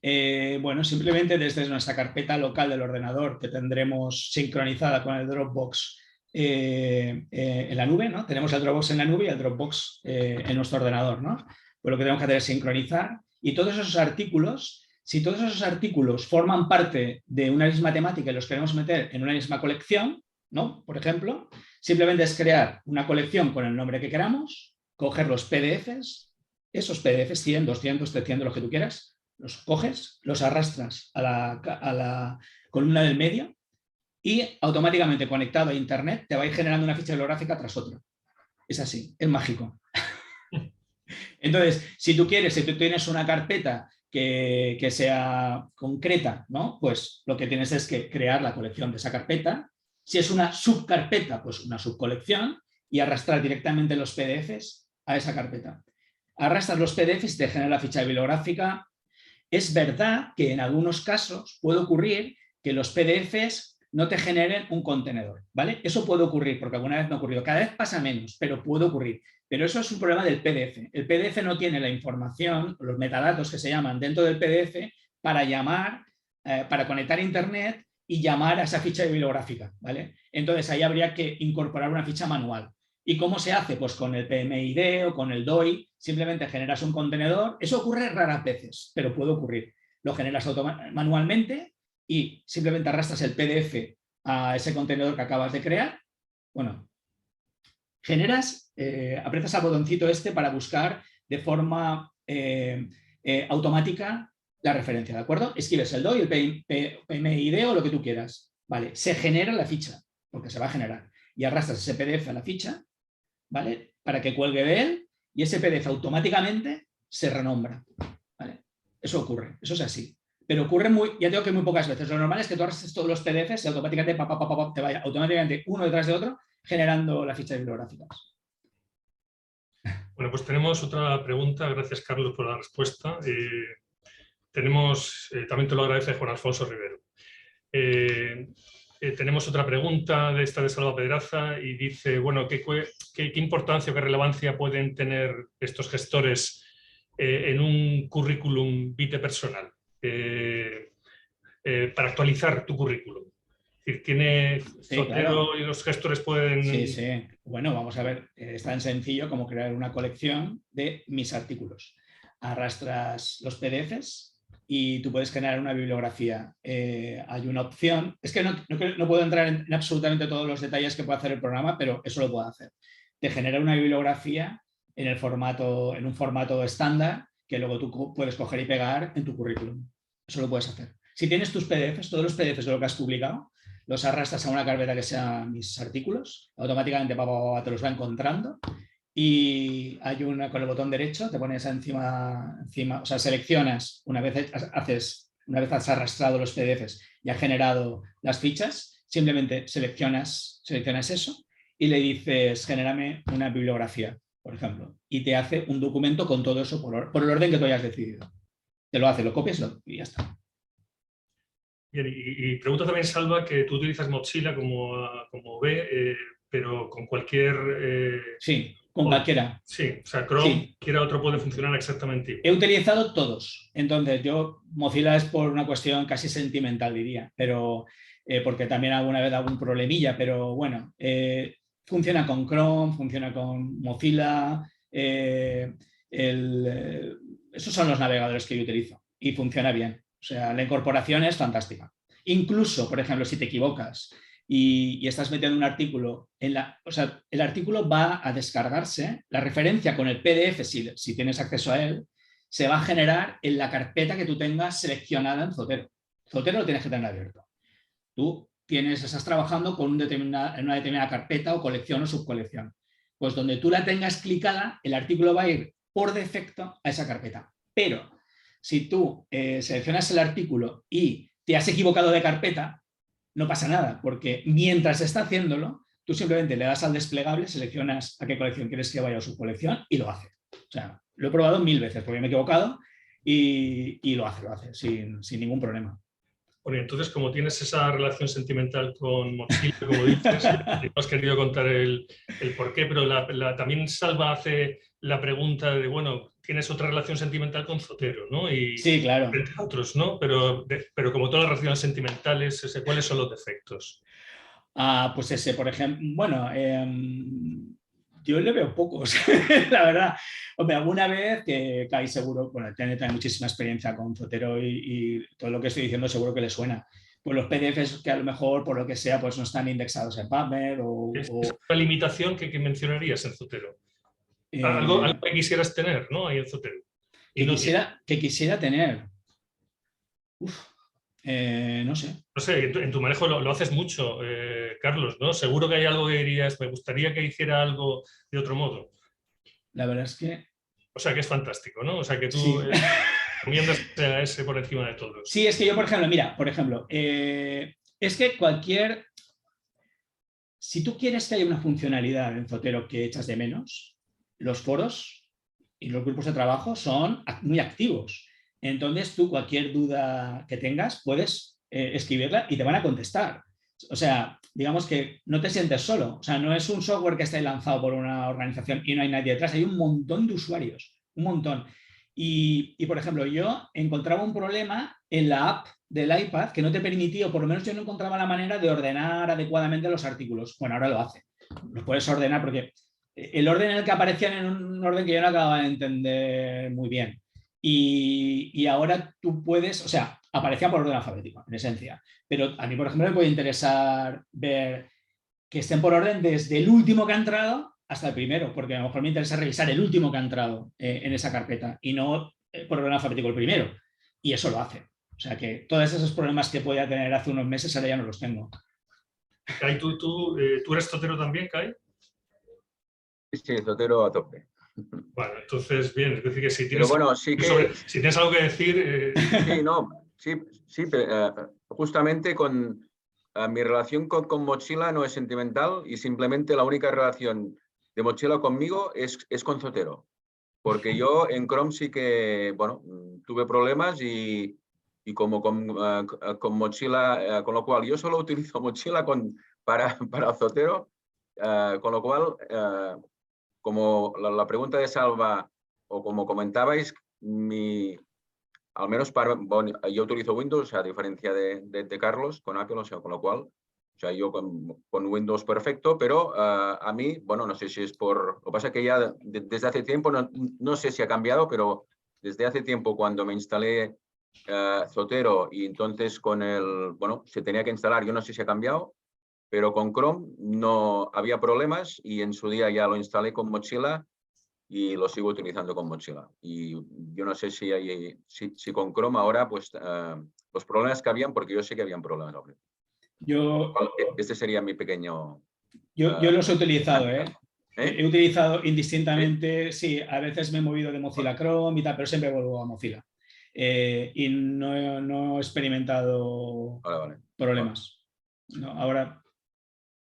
[SPEAKER 2] Bueno, simplemente desde nuestra carpeta local del ordenador, que tendremos sincronizada con el Dropbox en la nube, ¿no? Tenemos el Dropbox en la nube y el Dropbox en nuestro ordenador, ¿no? Pues lo que tenemos que hacer es sincronizar, y todos esos artículos, si todos esos artículos forman parte de una misma temática y los queremos meter en una misma colección, ¿no? Por ejemplo, simplemente es crear una colección con el nombre que queramos, coger los PDFs, esos PDFs 100, 200, 300, los que tú quieras, los coges, los arrastras a la columna del medio y automáticamente conectado a internet te va a ir generando una ficha bibliográfica tras otra. Es así, es mágico. Entonces, si tú tienes una carpeta que sea concreta, ¿no? Pues lo que tienes es que crear la colección de esa carpeta. Si es una subcarpeta, pues una subcolección, y arrastrar directamente los PDFs a esa carpeta. Arrastras los PDFs y te genera la ficha bibliográfica. Es verdad que en algunos casos puede ocurrir que los PDFs no te generen un contenedor, ¿vale? Eso puede ocurrir, porque alguna vez me ha ocurrido. Cada vez pasa menos, pero puede ocurrir. Pero eso es un problema del PDF. El PDF no tiene la información, los metadatos que se llaman dentro del PDF para llamar, para conectar a internet y llamar a esa ficha bibliográfica, ¿vale? Entonces ahí habría que incorporar una ficha manual. ¿Y cómo se hace? Pues con el PMID o con el DOI, simplemente generas un contenedor. Eso ocurre raras veces, pero puede ocurrir. Lo generas manualmente y simplemente arrastras el PDF a ese contenedor que acabas de crear. Bueno, generas, aprietas al botoncito este para buscar de forma automática la referencia, ¿de acuerdo? Escribes el DOI, el PMID o lo que tú quieras. Vale, se genera la ficha, porque se va a generar. Y arrastras ese PDF a la ficha, ¿vale? Para que cuelgue de él y ese PDF automáticamente se renombra, ¿vale? Eso ocurre, eso es así. Pero ocurre ya digo que muy pocas veces. Lo normal es que tú arrastres todos los PDFs y automáticamente te vaya automáticamente uno detrás de otro generando las fichas bibliográficas.
[SPEAKER 1] Bueno, pues tenemos otra pregunta. Gracias, Carlos, por la respuesta. También te lo agradece Juan Alfonso Rivero. Tenemos otra pregunta de esta de Salva Pedraza y dice, bueno, ¿qué importancia o qué relevancia pueden tener estos gestores en un currículum vitae personal para actualizar tu currículum? Es decir, Zotero, claro, y los gestores pueden...
[SPEAKER 2] Sí, sí. Bueno, vamos a ver, es tan sencillo como crear una colección de mis artículos. Arrastras los PDFs y tú puedes generar una bibliografía. Hay una opción, es que no puedo entrar en absolutamente todos los detalles que puede hacer el programa, pero eso lo puedo hacer. Te genera una bibliografía en un formato estándar que luego tú puedes coger y pegar en tu currículum. Eso lo puedes hacer. Si tienes tus PDFs, todos los PDFs de lo que has publicado, los arrastras a una carpeta que sea mis artículos, automáticamente te los va encontrando. Y hay una con el botón derecho, te pones encima, o sea, seleccionas, una vez has arrastrado los PDFs y has generado las fichas, simplemente seleccionas eso y le dices, genérame una bibliografía, por ejemplo, y te hace un documento con todo eso por el orden que tú hayas decidido. Te lo hace, lo copias y ya está.
[SPEAKER 1] Bien, y pregunta también Salva que tú utilizas Mozilla como ve, pero con cualquier...
[SPEAKER 2] Sí, con cualquiera.
[SPEAKER 1] Sí, o sea, Chrome, sí. Cualquiera otro puede funcionar exactamente igual.
[SPEAKER 2] He utilizado todos. Entonces, Mozilla es por una cuestión casi sentimental, diría, pero porque también alguna vez hago un problemilla, pero bueno, funciona con Chrome, funciona con Mozilla, esos son los navegadores que yo utilizo y funciona bien. O sea, la incorporación es fantástica. Incluso, por ejemplo, si te equivocas y estás metiendo un artículo, o sea, el artículo va a descargarse, la referencia con el PDF, si tienes acceso a él, se va a generar en la carpeta que tú tengas seleccionada en Zotero. Zotero lo tienes que tener abierto. Tú estás trabajando en una determinada carpeta o colección o subcolección. Pues donde tú la tengas clicada, el artículo va a ir por defecto a esa carpeta. Pero si tú seleccionas el artículo y te has equivocado de carpeta, no pasa nada, porque mientras está haciéndolo, tú simplemente le das al desplegable, seleccionas a qué colección quieres que vaya a su colección y lo hace. O sea, lo he probado 1000 veces porque me he equivocado y lo hace sin ningún problema.
[SPEAKER 1] Bueno, entonces, como tienes esa relación sentimental con Mozilla, como dices, te has querido contar el porqué, pero también Salva hace la pregunta de, bueno, tienes otra relación sentimental con Zotero, ¿no? Y
[SPEAKER 2] Sí, claro.
[SPEAKER 1] entre otros, ¿no? Pero como todas las relaciones sentimentales, ¿cuáles son los defectos?
[SPEAKER 2] Pues ese, por ejemplo, bueno, yo le veo pocos, la verdad. Hombre, alguna vez que Kai seguro, bueno, tiene muchísima experiencia con Zotero y todo lo que estoy diciendo seguro que le suena. Pues los PDFs que a lo mejor, por lo que sea, pues no están indexados en PubMed
[SPEAKER 1] ¿Es una limitación que mencionarías en Zotero? Algo
[SPEAKER 2] eh,
[SPEAKER 1] que quisieras tener, ¿no? Ahí en Zotero. Y
[SPEAKER 2] que
[SPEAKER 1] no tienes.
[SPEAKER 2] quisiera tener. Uf, no sé.
[SPEAKER 1] No sé, en tu manejo lo haces mucho, Carlos, ¿no? Seguro que hay algo que dirías, me gustaría que hiciera algo de otro modo.
[SPEAKER 2] La verdad es que
[SPEAKER 1] O sea, que es fantástico, ¿no? O sea, que tú
[SPEAKER 2] sí.
[SPEAKER 1] recomiendas a ese por encima de todos.
[SPEAKER 2] Sí, es que yo, por ejemplo, mira, por ejemplo, es que si tú quieres que haya una funcionalidad en Zotero que echas de menos, los foros y los grupos de trabajo son muy activos. Entonces, tú cualquier duda que tengas puedes escribirla y te van a contestar. O sea, digamos que no te sientes solo. O sea, no es un software que esté lanzado por una organización y no hay nadie detrás. Hay un montón de usuarios, un montón. Por ejemplo, yo encontraba un problema en la app del iPad que no te permitía, o por lo menos yo no encontraba la manera de ordenar adecuadamente los artículos. Bueno, ahora lo hace. Los puedes ordenar porque el orden en el que aparecían en un orden que yo no acababa de entender muy bien. Ahora tú puedes, o sea, aparecían por orden alfabético, en esencia. Pero a mí, por ejemplo, me puede interesar ver que estén por orden desde el último que ha entrado hasta el primero, porque a lo mejor me interesa revisar el último que ha entrado en esa carpeta y no por orden alfabético el primero. Y eso lo hace. O sea que todos esos problemas que podía tener hace unos meses ahora ya no los tengo.
[SPEAKER 1] Kai, ¿tú eres Zotero también, Kai?
[SPEAKER 3] Sí, Zotero a tope.
[SPEAKER 1] Bueno, entonces, bien, es decir, que si
[SPEAKER 3] Pero
[SPEAKER 1] tienes,
[SPEAKER 3] bueno, sí que...
[SPEAKER 1] si tienes algo que decir...
[SPEAKER 3] Sí, no, sí, justamente con mi relación con Mochila no es sentimental y simplemente la única relación de Mochila conmigo es con Zotero. Porque yo en Chrome sí que, bueno, tuve problemas y como con Mochila, con lo cual yo solo utilizo Mochila para Zotero, con lo cual, como la pregunta de Salva, o como comentabais, al menos bueno, yo utilizo Windows, a diferencia de Carlos, con Apple, o sea, con lo cual, o sea, yo con Windows perfecto, pero a mí, bueno, no sé si es por... Lo que pasa es que ya desde hace tiempo, no sé si ha cambiado, pero desde hace tiempo cuando me instalé Zotero y entonces bueno, se tenía que instalar, yo no sé si ha cambiado, pero con Chrome no había problemas y en su día ya lo instalé con Mozilla y lo sigo utilizando con Mozilla. Y yo no sé si con Chrome ahora, pues los problemas que habían, porque yo sé que habían problemas.
[SPEAKER 2] Yo,
[SPEAKER 3] Este sería mi pequeño...
[SPEAKER 2] yo los he utilizado, ¿eh?
[SPEAKER 3] ¿Eh?
[SPEAKER 2] He utilizado
[SPEAKER 3] ¿Eh?
[SPEAKER 2] indistintamente, sí, a veces me he movido de Mozilla Chrome y tal, pero siempre vuelvo a Mozilla. Y no he experimentado
[SPEAKER 3] Vale.
[SPEAKER 2] problemas. No, ahora...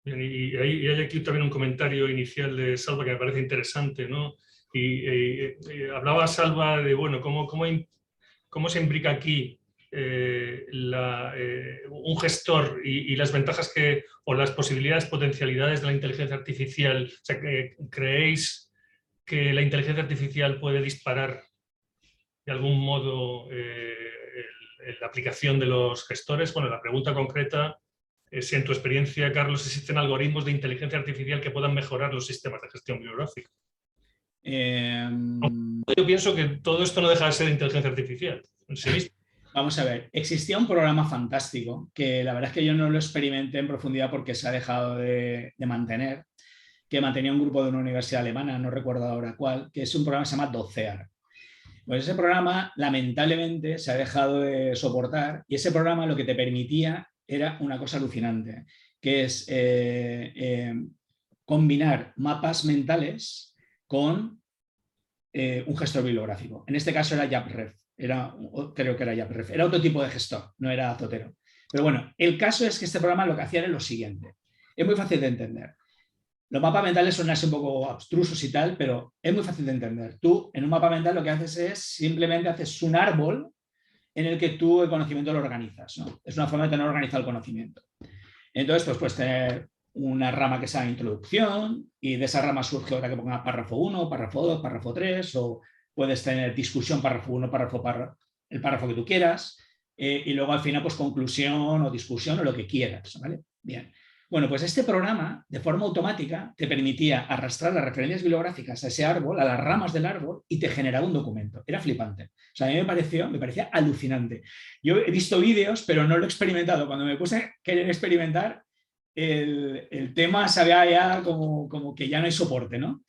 [SPEAKER 1] Bien, y hay aquí también un comentario inicial de Salva que me parece interesante, ¿no? Hablaba Salva de, bueno, cómo se imbrica aquí un gestor y las ventajas o las posibilidades, potencialidades de la inteligencia artificial. O sea, ¿creéis que la inteligencia artificial puede disparar de algún modo la aplicación de los gestores? Bueno, la pregunta concreta es si en tu experiencia, Carlos, existen algoritmos de inteligencia artificial que puedan mejorar los sistemas de gestión bibliográfica. Yo pienso que todo esto no deja de ser inteligencia artificial en sí mismo.
[SPEAKER 2] Vamos a ver, existía un programa fantástico que la verdad es que yo no lo experimenté en profundidad porque se ha dejado de mantener, que mantenía un grupo de una universidad alemana, no recuerdo ahora cuál, que es un programa que se llama Docear. Pues ese programa lamentablemente se ha dejado de soportar y ese programa lo que te permitía era una cosa alucinante, que es combinar mapas mentales con un gestor bibliográfico. En este caso era JabRef, creo que era JabRef, era otro tipo de gestor, no era Zotero. Pero bueno, el caso es que este programa lo que hacía era lo siguiente. Es muy fácil de entender. Los mapas mentales son así un poco abstrusos y tal, pero es muy fácil de entender. Tú, en un mapa mental, lo que haces es simplemente haces un árbol en el que tú el conocimiento lo organizas, ¿no? Es una forma de tener organizado el conocimiento. Entonces, pues puedes tener una rama que sea introducción y de esa rama surge otra que ponga párrafo 1, párrafo 2, párrafo 3, o puedes tener discusión párrafo 1, el párrafo que tú quieras, y luego al final pues conclusión o discusión o lo que quieras, ¿vale? Bien. Bueno, pues este programa de forma automática te permitía arrastrar las referencias bibliográficas a ese árbol, a las ramas del árbol, y te generaba un documento. Era flipante. O sea, a mí me parecía alucinante. Yo he visto vídeos, pero no lo he experimentado. Cuando me puse a querer experimentar, el tema sabía ya como que ya no hay soporte, ¿no?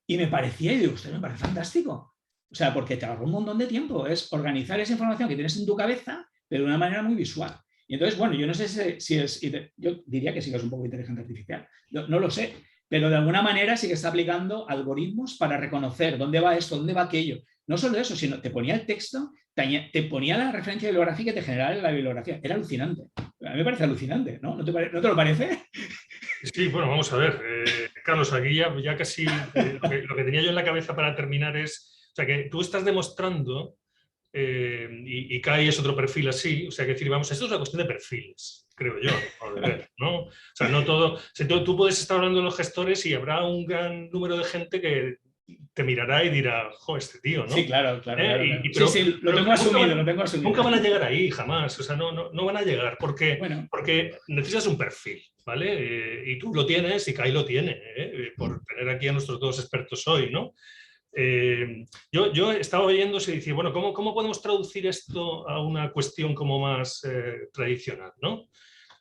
[SPEAKER 2] Y me parecía, y digo, usted me parece fantástico. O sea, porque te ahorra un montón de tiempo. Es organizar esa información que tienes en tu cabeza, pero de una manera muy visual. Y entonces, bueno, yo no sé si es, yo diría que sí que es un poco inteligencia artificial, no lo sé, pero de alguna manera sí que está aplicando algoritmos para reconocer dónde va esto, dónde va aquello. No solo eso, sino te ponía el texto, te ponía la referencia bibliográfica y te generaba la bibliografía. Era alucinante. A mí me parece alucinante, ¿no? ¿No te lo parece?
[SPEAKER 1] Sí, bueno, vamos a ver. Carlos, aquí ya casi lo que tenía yo en la cabeza para terminar es, o sea, que tú estás demostrando, y Kai es otro perfil así, o sea, que decir, vamos, esto es una cuestión de perfiles, creo yo, ¿no? O sea, no todo, o sea, tú puedes estar hablando de los gestores y habrá un gran número de gente que te mirará y dirá, jo, este tío, ¿no?
[SPEAKER 2] Sí, claro.
[SPEAKER 1] Pero,
[SPEAKER 2] sí, lo tengo asumido.
[SPEAKER 1] Nunca van a llegar ahí, jamás. O sea, no van a llegar porque necesitas un perfil, ¿vale? Y tú lo tienes y Kai lo tiene, por tener aquí a nuestros dos expertos hoy, ¿no? Yo estaba oyendo y decía, bueno, ¿cómo podemos traducir esto a una cuestión como más tradicional, ¿no?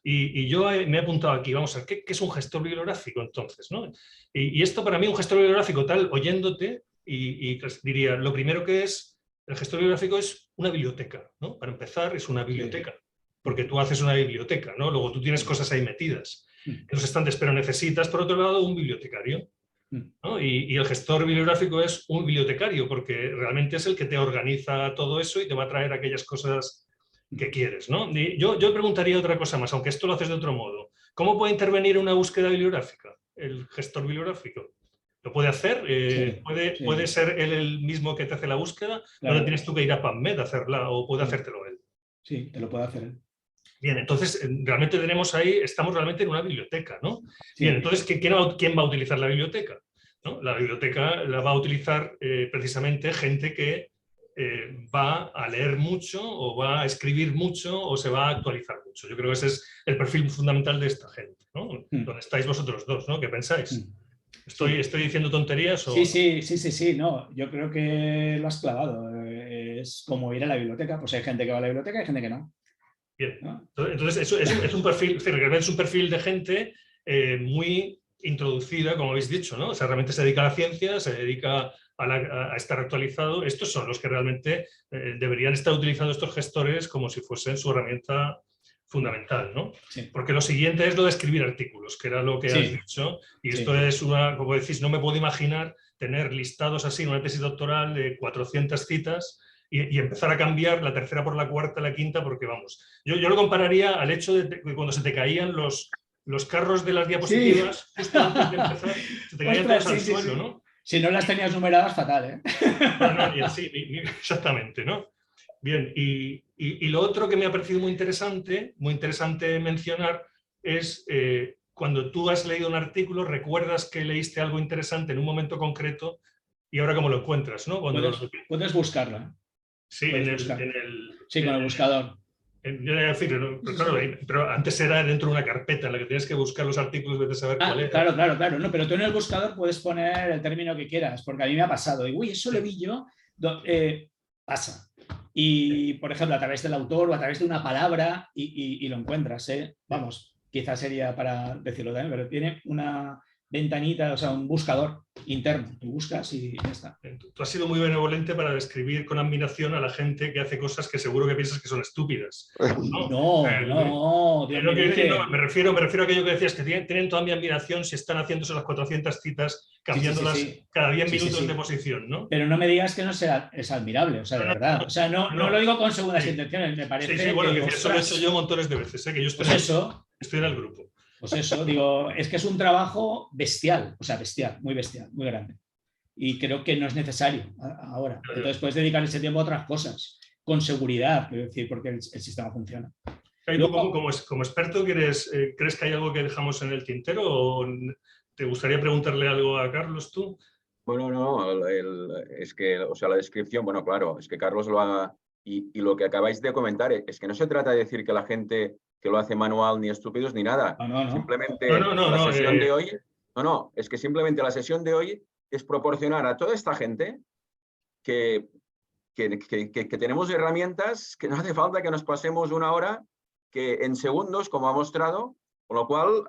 [SPEAKER 1] Y yo me he apuntado aquí, vamos a ver, ¿qué es un gestor bibliográfico entonces, ¿no? Y esto para mí, un gestor bibliográfico tal, oyéndote, y diría, lo primero que es, el gestor bibliográfico es una biblioteca, ¿no? Para empezar, es una biblioteca, porque tú haces una biblioteca, ¿no? Luego tú tienes cosas ahí metidas en los estantes, pero necesitas, por otro lado, un bibliotecario, ¿no? Y el gestor bibliográfico es un bibliotecario, porque realmente es el que te organiza todo eso y te va a traer aquellas cosas que quieres, ¿no? Yo preguntaría otra cosa más, aunque esto lo haces de otro modo. ¿Cómo puede intervenir en una búsqueda bibliográfica el gestor bibliográfico? ¿Lo puede hacer? ¿Puede ser él el mismo que te hace la búsqueda? Claro. ¿No tienes tú que ir a PubMed a hacerla o puede hacértelo él?
[SPEAKER 2] Sí, te lo puede hacer él.
[SPEAKER 1] Bien, entonces realmente estamos realmente en una biblioteca, ¿no? Sí. Bien, entonces, ¿quién va a utilizar la biblioteca? ¿No? La biblioteca la va a utilizar precisamente gente que va a leer mucho o va a escribir mucho o se va a actualizar mucho. Yo creo que ese es el perfil fundamental de esta gente, ¿no? Donde estáis vosotros dos, ¿no? ¿Qué pensáis? ¿Estoy diciendo tonterías? ¿O?
[SPEAKER 2] Sí, no, yo creo que lo has clavado. Es como ir a la biblioteca, pues hay gente que va a la biblioteca y hay gente que no.
[SPEAKER 1] Bien, ¿no? Entonces es un perfil de gente muy introducida, como habéis dicho, ¿no? O sea, realmente se dedica a la ciencia, se dedica a estar actualizado. Estos son los que realmente deberían estar utilizando estos gestores como si fuesen su herramienta fundamental, ¿no? Sí. Porque lo siguiente es lo de escribir artículos, que era lo que has dicho, y esto es como decís, no me puedo imaginar tener listados así en una tesis doctoral de 400 citas y empezar a cambiar la tercera por la cuarta, la quinta, porque vamos, yo lo compararía al hecho de que cuando se te caían los carros de las diapositivas, justo antes de empezar, se te caían todos al suelo, ¿no?
[SPEAKER 2] Si no las tenías numeradas, fatal, ¿eh?
[SPEAKER 1] No, exactamente, ¿no? Bien, y lo otro que me ha parecido muy interesante mencionar es cuando tú has leído un artículo, recuerdas que leíste algo interesante en un momento concreto y ahora cómo lo encuentras, ¿no?
[SPEAKER 2] Puedes buscarlo, ¿eh?
[SPEAKER 1] Sí, con
[SPEAKER 2] el buscador.
[SPEAKER 1] Pero antes era dentro de una carpeta en la que tienes que buscar los artículos de saber cuál era.
[SPEAKER 2] Claro. No, pero tú en el buscador puedes poner el término que quieras, porque a mí me ha pasado. Y, eso lo vi yo. Pasa. Y, por ejemplo, a través del autor o a través de una palabra y lo encuentras, ¿eh? Vamos, quizás sería para decirlo también, pero tiene una ventanita, o sea, un buscador interno. Tú buscas y ya está.
[SPEAKER 1] Tú has sido muy benevolente para describir con admiración a la gente que hace cosas que seguro que piensas que son estúpidas.
[SPEAKER 2] No.
[SPEAKER 1] Me refiero a aquello que decías, que tienen toda mi admiración si están haciéndose las 400 citas, cambiándolas cada 10 minutos de posición, ¿no?
[SPEAKER 2] Pero no me digas que es admirable, o sea, de verdad. O sea, no lo digo con segundas intenciones, me parece.
[SPEAKER 1] Sí, bueno, eso lo he hecho yo montones de veces, que yo estoy en el grupo.
[SPEAKER 2] Pues eso, digo, es que es un trabajo bestial, o sea, muy bestial, muy grande. Y creo que no es necesario ahora. Entonces puedes dedicar ese tiempo a otras cosas, con seguridad, quiero decir, porque el sistema funciona.
[SPEAKER 1] ¿Y tú como experto crees que hay algo que dejamos en el tintero o te gustaría preguntarle algo a Carlos tú?
[SPEAKER 3] Bueno, no, es que, o sea, la descripción, bueno, claro, es que Carlos lo haga y lo que acabáis de comentar es que no se trata de decir que la gente que lo hace manual ni estúpidos ni nada.
[SPEAKER 2] No.
[SPEAKER 3] Simplemente la sesión de hoy, es que simplemente la sesión de hoy es proporcionar a toda esta gente que tenemos herramientas que no hace falta que nos pasemos una hora, que en segundos, como ha mostrado, con lo cual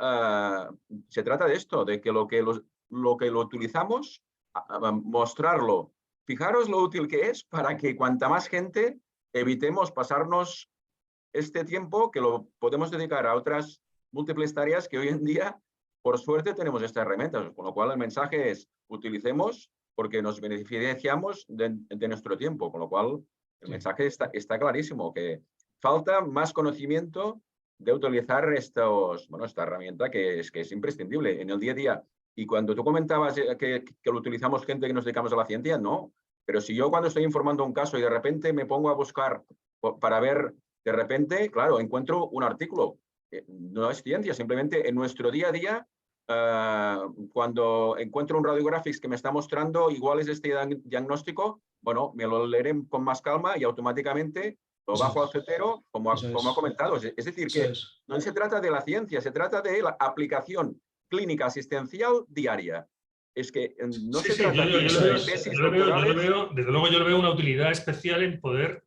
[SPEAKER 3] se trata de esto, de que lo que lo utilizamos, mostrarlo. Fijaros lo útil que es para que cuanta más gente evitemos pasarnos este tiempo que lo podemos dedicar a otras múltiples tareas que hoy en día, por suerte, tenemos estas herramientas. Con lo cual el mensaje es, utilicemos porque nos beneficiamos de nuestro tiempo. Con lo cual el mensaje está clarísimo, que falta más conocimiento de utilizar esta herramienta que es imprescindible en el día a día. Y cuando tú comentabas que lo utilizamos gente que nos dedicamos a la ciencia, no. Pero si yo cuando estoy informando un caso y de repente me pongo a buscar para ver, de repente, claro, encuentro un artículo. No es ciencia, simplemente en nuestro día a día, cuando encuentro un radiographics que me está mostrando igual es este diagnóstico, bueno, me lo leeré con más calma y automáticamente lo bajo al Zotero, como ha comentado. Es decir, que no se trata de la ciencia, se trata de la aplicación clínica asistencial diaria. Es que no se trata de tesis doctorales.
[SPEAKER 1] Desde luego yo le veo una utilidad especial en poder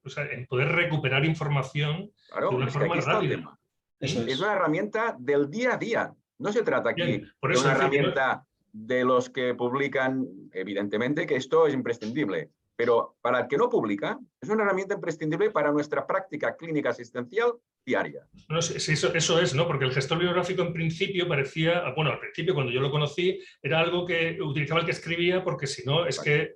[SPEAKER 1] recuperar información de una forma rápida.
[SPEAKER 3] Es una herramienta del día a día. No se trata aquí de una herramienta de los que publican, evidentemente que esto es imprescindible, pero para el que no publica, es una herramienta imprescindible para nuestra práctica clínica asistencial diaria.
[SPEAKER 1] No, sí, eso es, ¿no? Porque el gestor bibliográfico en principio parecía, bueno, al principio cuando yo lo conocí, era algo que utilizaba el que escribía, porque si no, es que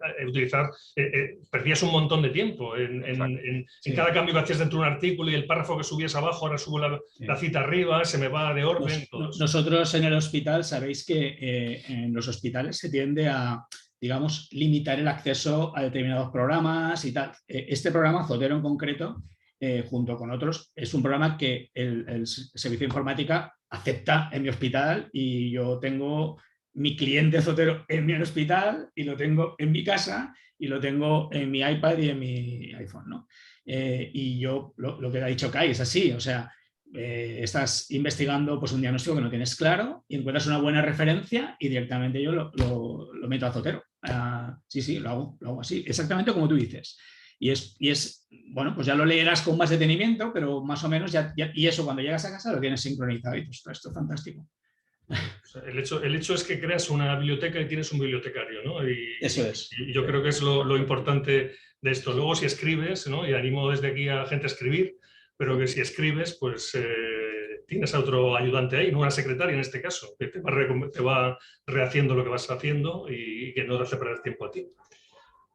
[SPEAKER 1] perdías un montón de tiempo en cada cambio que hacías dentro de un artículo y el párrafo que subías abajo, ahora subo la cita arriba, se me va de orden.
[SPEAKER 2] Nosotros en el hospital, sabéis que en los hospitales se tiende a, digamos, limitar el acceso a determinados programas y tal. Este programa, Zotero en concreto, junto con otros, es un programa que el servicio de informática acepta en mi hospital y yo tengo mi cliente Zotero en mi hospital y lo tengo en mi casa y lo tengo en mi iPad y en mi iPhone, ¿no? Y yo, lo que ha dicho Kai es así, o sea, estás investigando pues, un diagnóstico que no tienes claro y encuentras una buena referencia y directamente yo lo meto a Zotero. Sí, lo hago así, exactamente como tú dices. Y es, bueno, pues ya lo leerás con más detenimiento, pero más o menos y eso cuando llegas a casa lo tienes sincronizado y pues, esto es fantástico.
[SPEAKER 1] El hecho es que creas una biblioteca y tienes un bibliotecario, ¿no?
[SPEAKER 2] Eso es.
[SPEAKER 1] Y yo creo que es lo importante de esto. Luego si escribes, ¿no? Y animo desde aquí a gente a escribir, pero que si escribes, pues tienes a otro ayudante ahí, no una secretaria en este caso, que te va rehaciendo lo que vas haciendo y que no te hace perder tiempo a ti.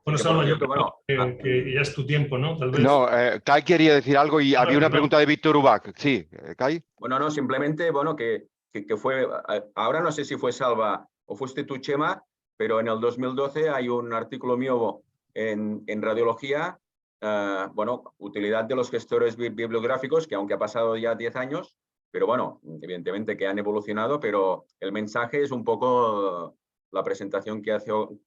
[SPEAKER 1] Bueno, Salva, yo creo que ya es tu tiempo, ¿no? Tal vez.
[SPEAKER 4] No, Kai quería decir algo y había una pregunta de Víctor Ubach. Sí, Kai.
[SPEAKER 3] Bueno, no, simplemente, bueno, que fue, ahora no sé si fue Salva o fuiste tú, Chema, pero en el 2012 hay un artículo mío en Radiología, bueno, utilidad de los gestores bibliográficos, que aunque ha pasado ya 10 años, pero bueno, evidentemente que han evolucionado, pero el mensaje es un poco la presentación que ha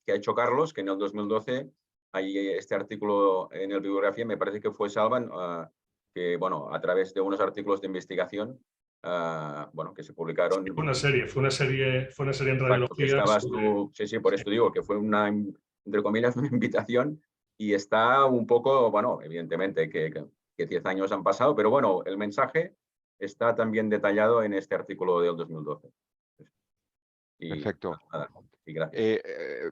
[SPEAKER 3] hecho Carlos, que en el 2012 hay este artículo en el Bibliografía, me parece que fue Salva, que bueno, a través de unos artículos de investigación, bueno, que se publicaron.
[SPEAKER 1] Sí, fue una serie en Radiología.
[SPEAKER 3] Sí, por esto digo que fue una, entre comillas, una invitación y está un poco, bueno, evidentemente que 10 años han pasado, pero bueno, el mensaje está también detallado en este artículo del 2012.
[SPEAKER 4] Perfecto.
[SPEAKER 3] Nada, y gracias.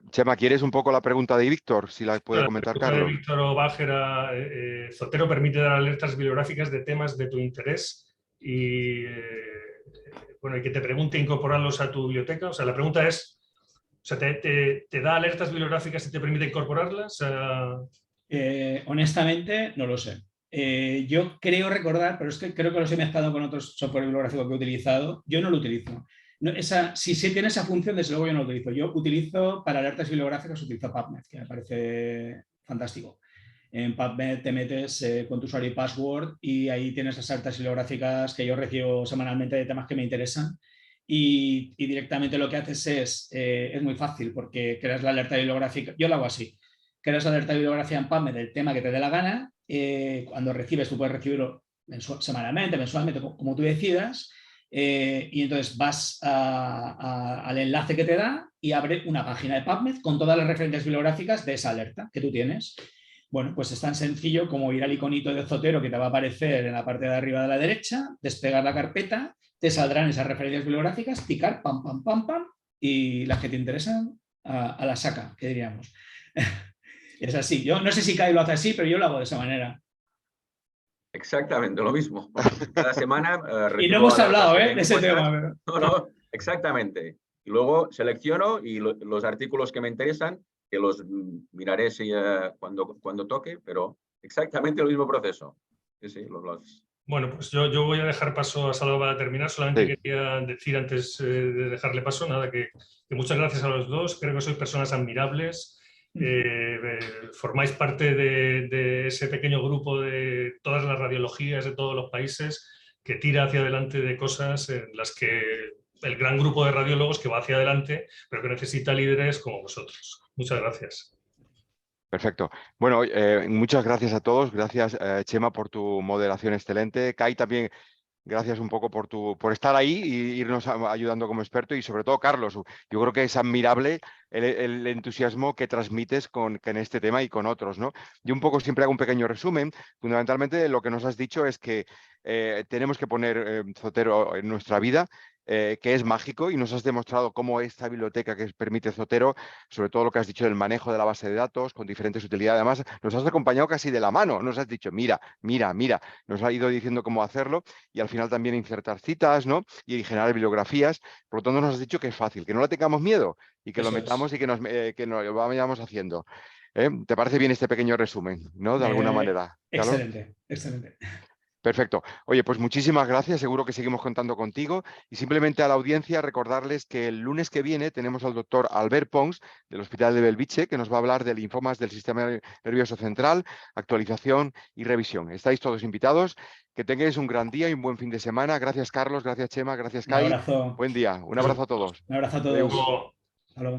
[SPEAKER 4] Chema, ¿quieres un poco la pregunta de Víctor? Si la puede comentar Carlos.
[SPEAKER 1] La pregunta de Víctor Ubach era, Zotero permite dar alertas bibliográficas de temas de tu interés y, bueno, y que te pregunte incorporarlos a tu biblioteca. O sea, la pregunta es, o sea, ¿te da alertas bibliográficas y te permite incorporarlas?
[SPEAKER 2] Honestamente, no lo sé. Yo creo recordar, pero es que creo que los he mezclado con otros software bibliográficos que he utilizado. Yo no lo utilizo. No, si tiene esa función, desde luego yo no lo utilizo. Yo utilizo para alertas bibliográficas, utilizo PubMed, que me parece fantástico. En PubMed te metes con tu usuario y password y ahí tienes las alertas bibliográficas que yo recibo semanalmente de temas que me interesan. Y directamente lo que haces es muy fácil porque creas la alerta bibliográfica. Yo lo hago así. Creas la alerta bibliográfica en PubMed del tema que te dé la gana. Cuando recibes, tú puedes recibirlo semanalmente, mensualmente, como tú decidas. Y entonces vas al enlace que te da y abre una página de PubMed con todas las referencias bibliográficas de esa alerta que tú tienes. Bueno, pues es tan sencillo como ir al iconito de Zotero que te va a aparecer en la parte de arriba de la derecha, despegar la carpeta, te saldrán esas referencias bibliográficas, picar, pam, pam, pam, pam, y las que te interesan a la saca, que diríamos. Es así. Yo no sé si Kai lo hace así, pero yo lo hago de esa manera.
[SPEAKER 3] Exactamente, lo mismo. Cada semana
[SPEAKER 2] y no hemos hablado
[SPEAKER 3] de
[SPEAKER 2] ese tema.
[SPEAKER 3] Pero... No, exactamente. Y luego selecciono y los artículos que me interesan, que los miraré cuando toque, pero exactamente el mismo proceso. Sí, los...
[SPEAKER 1] Bueno, pues yo voy a dejar paso a Salva para terminar. Solamente
[SPEAKER 4] Sí.
[SPEAKER 1] quería decir antes de dejarle paso, nada, que muchas gracias a los dos. Creo que sois personas admirables. Formáis parte de ese pequeño grupo de todas las radiologías de todos los países que tira hacia adelante de cosas en las que el gran grupo de radiólogos que va hacia adelante, pero que necesita líderes como vosotros. Muchas gracias.
[SPEAKER 4] Perfecto. Bueno, muchas gracias a todos. Gracias, Chema, por tu moderación excelente. Kai, también gracias un poco por estar ahí y irnos ayudando como experto. Y sobre todo, Carlos, yo creo que es admirable el entusiasmo que transmites en este tema y con otros, ¿no? Yo un poco siempre hago un pequeño resumen. Fundamentalmente lo que nos has dicho es que tenemos que poner Zotero en nuestra vida, que es mágico, y nos has demostrado cómo esta biblioteca que permite Zotero, sobre todo lo que has dicho del manejo de la base de datos con diferentes utilidades, además nos has acompañado casi de la mano, nos has dicho mira, mira, mira, nos ha ido diciendo cómo hacerlo y al final también insertar citas, ¿no? Y generar bibliografías. Por lo tanto nos has dicho que es fácil, que no le tengamos miedo y que
[SPEAKER 2] Eso
[SPEAKER 4] lo metamos y que nos lo vayamos haciendo. ¿Te parece bien este pequeño resumen, ¿no? De alguna manera.
[SPEAKER 2] Excelente, excelente.
[SPEAKER 4] Perfecto. Oye, pues muchísimas gracias. Seguro que seguimos contando contigo. Y simplemente a la audiencia recordarles que el lunes que viene tenemos al doctor Albert Pons del Hospital de Belviche, que nos va a hablar de linfomas del sistema nervioso central, actualización y revisión. Estáis todos invitados. Que tengáis un gran día y un buen fin de semana. Gracias, Carlos. Gracias, Chema. Gracias,
[SPEAKER 2] Un
[SPEAKER 4] Kai.
[SPEAKER 2] abrazo.
[SPEAKER 4] Buen día. Un abrazo a todos.
[SPEAKER 2] Un abrazo a
[SPEAKER 1] Luego...
[SPEAKER 2] todos. Hasta luego.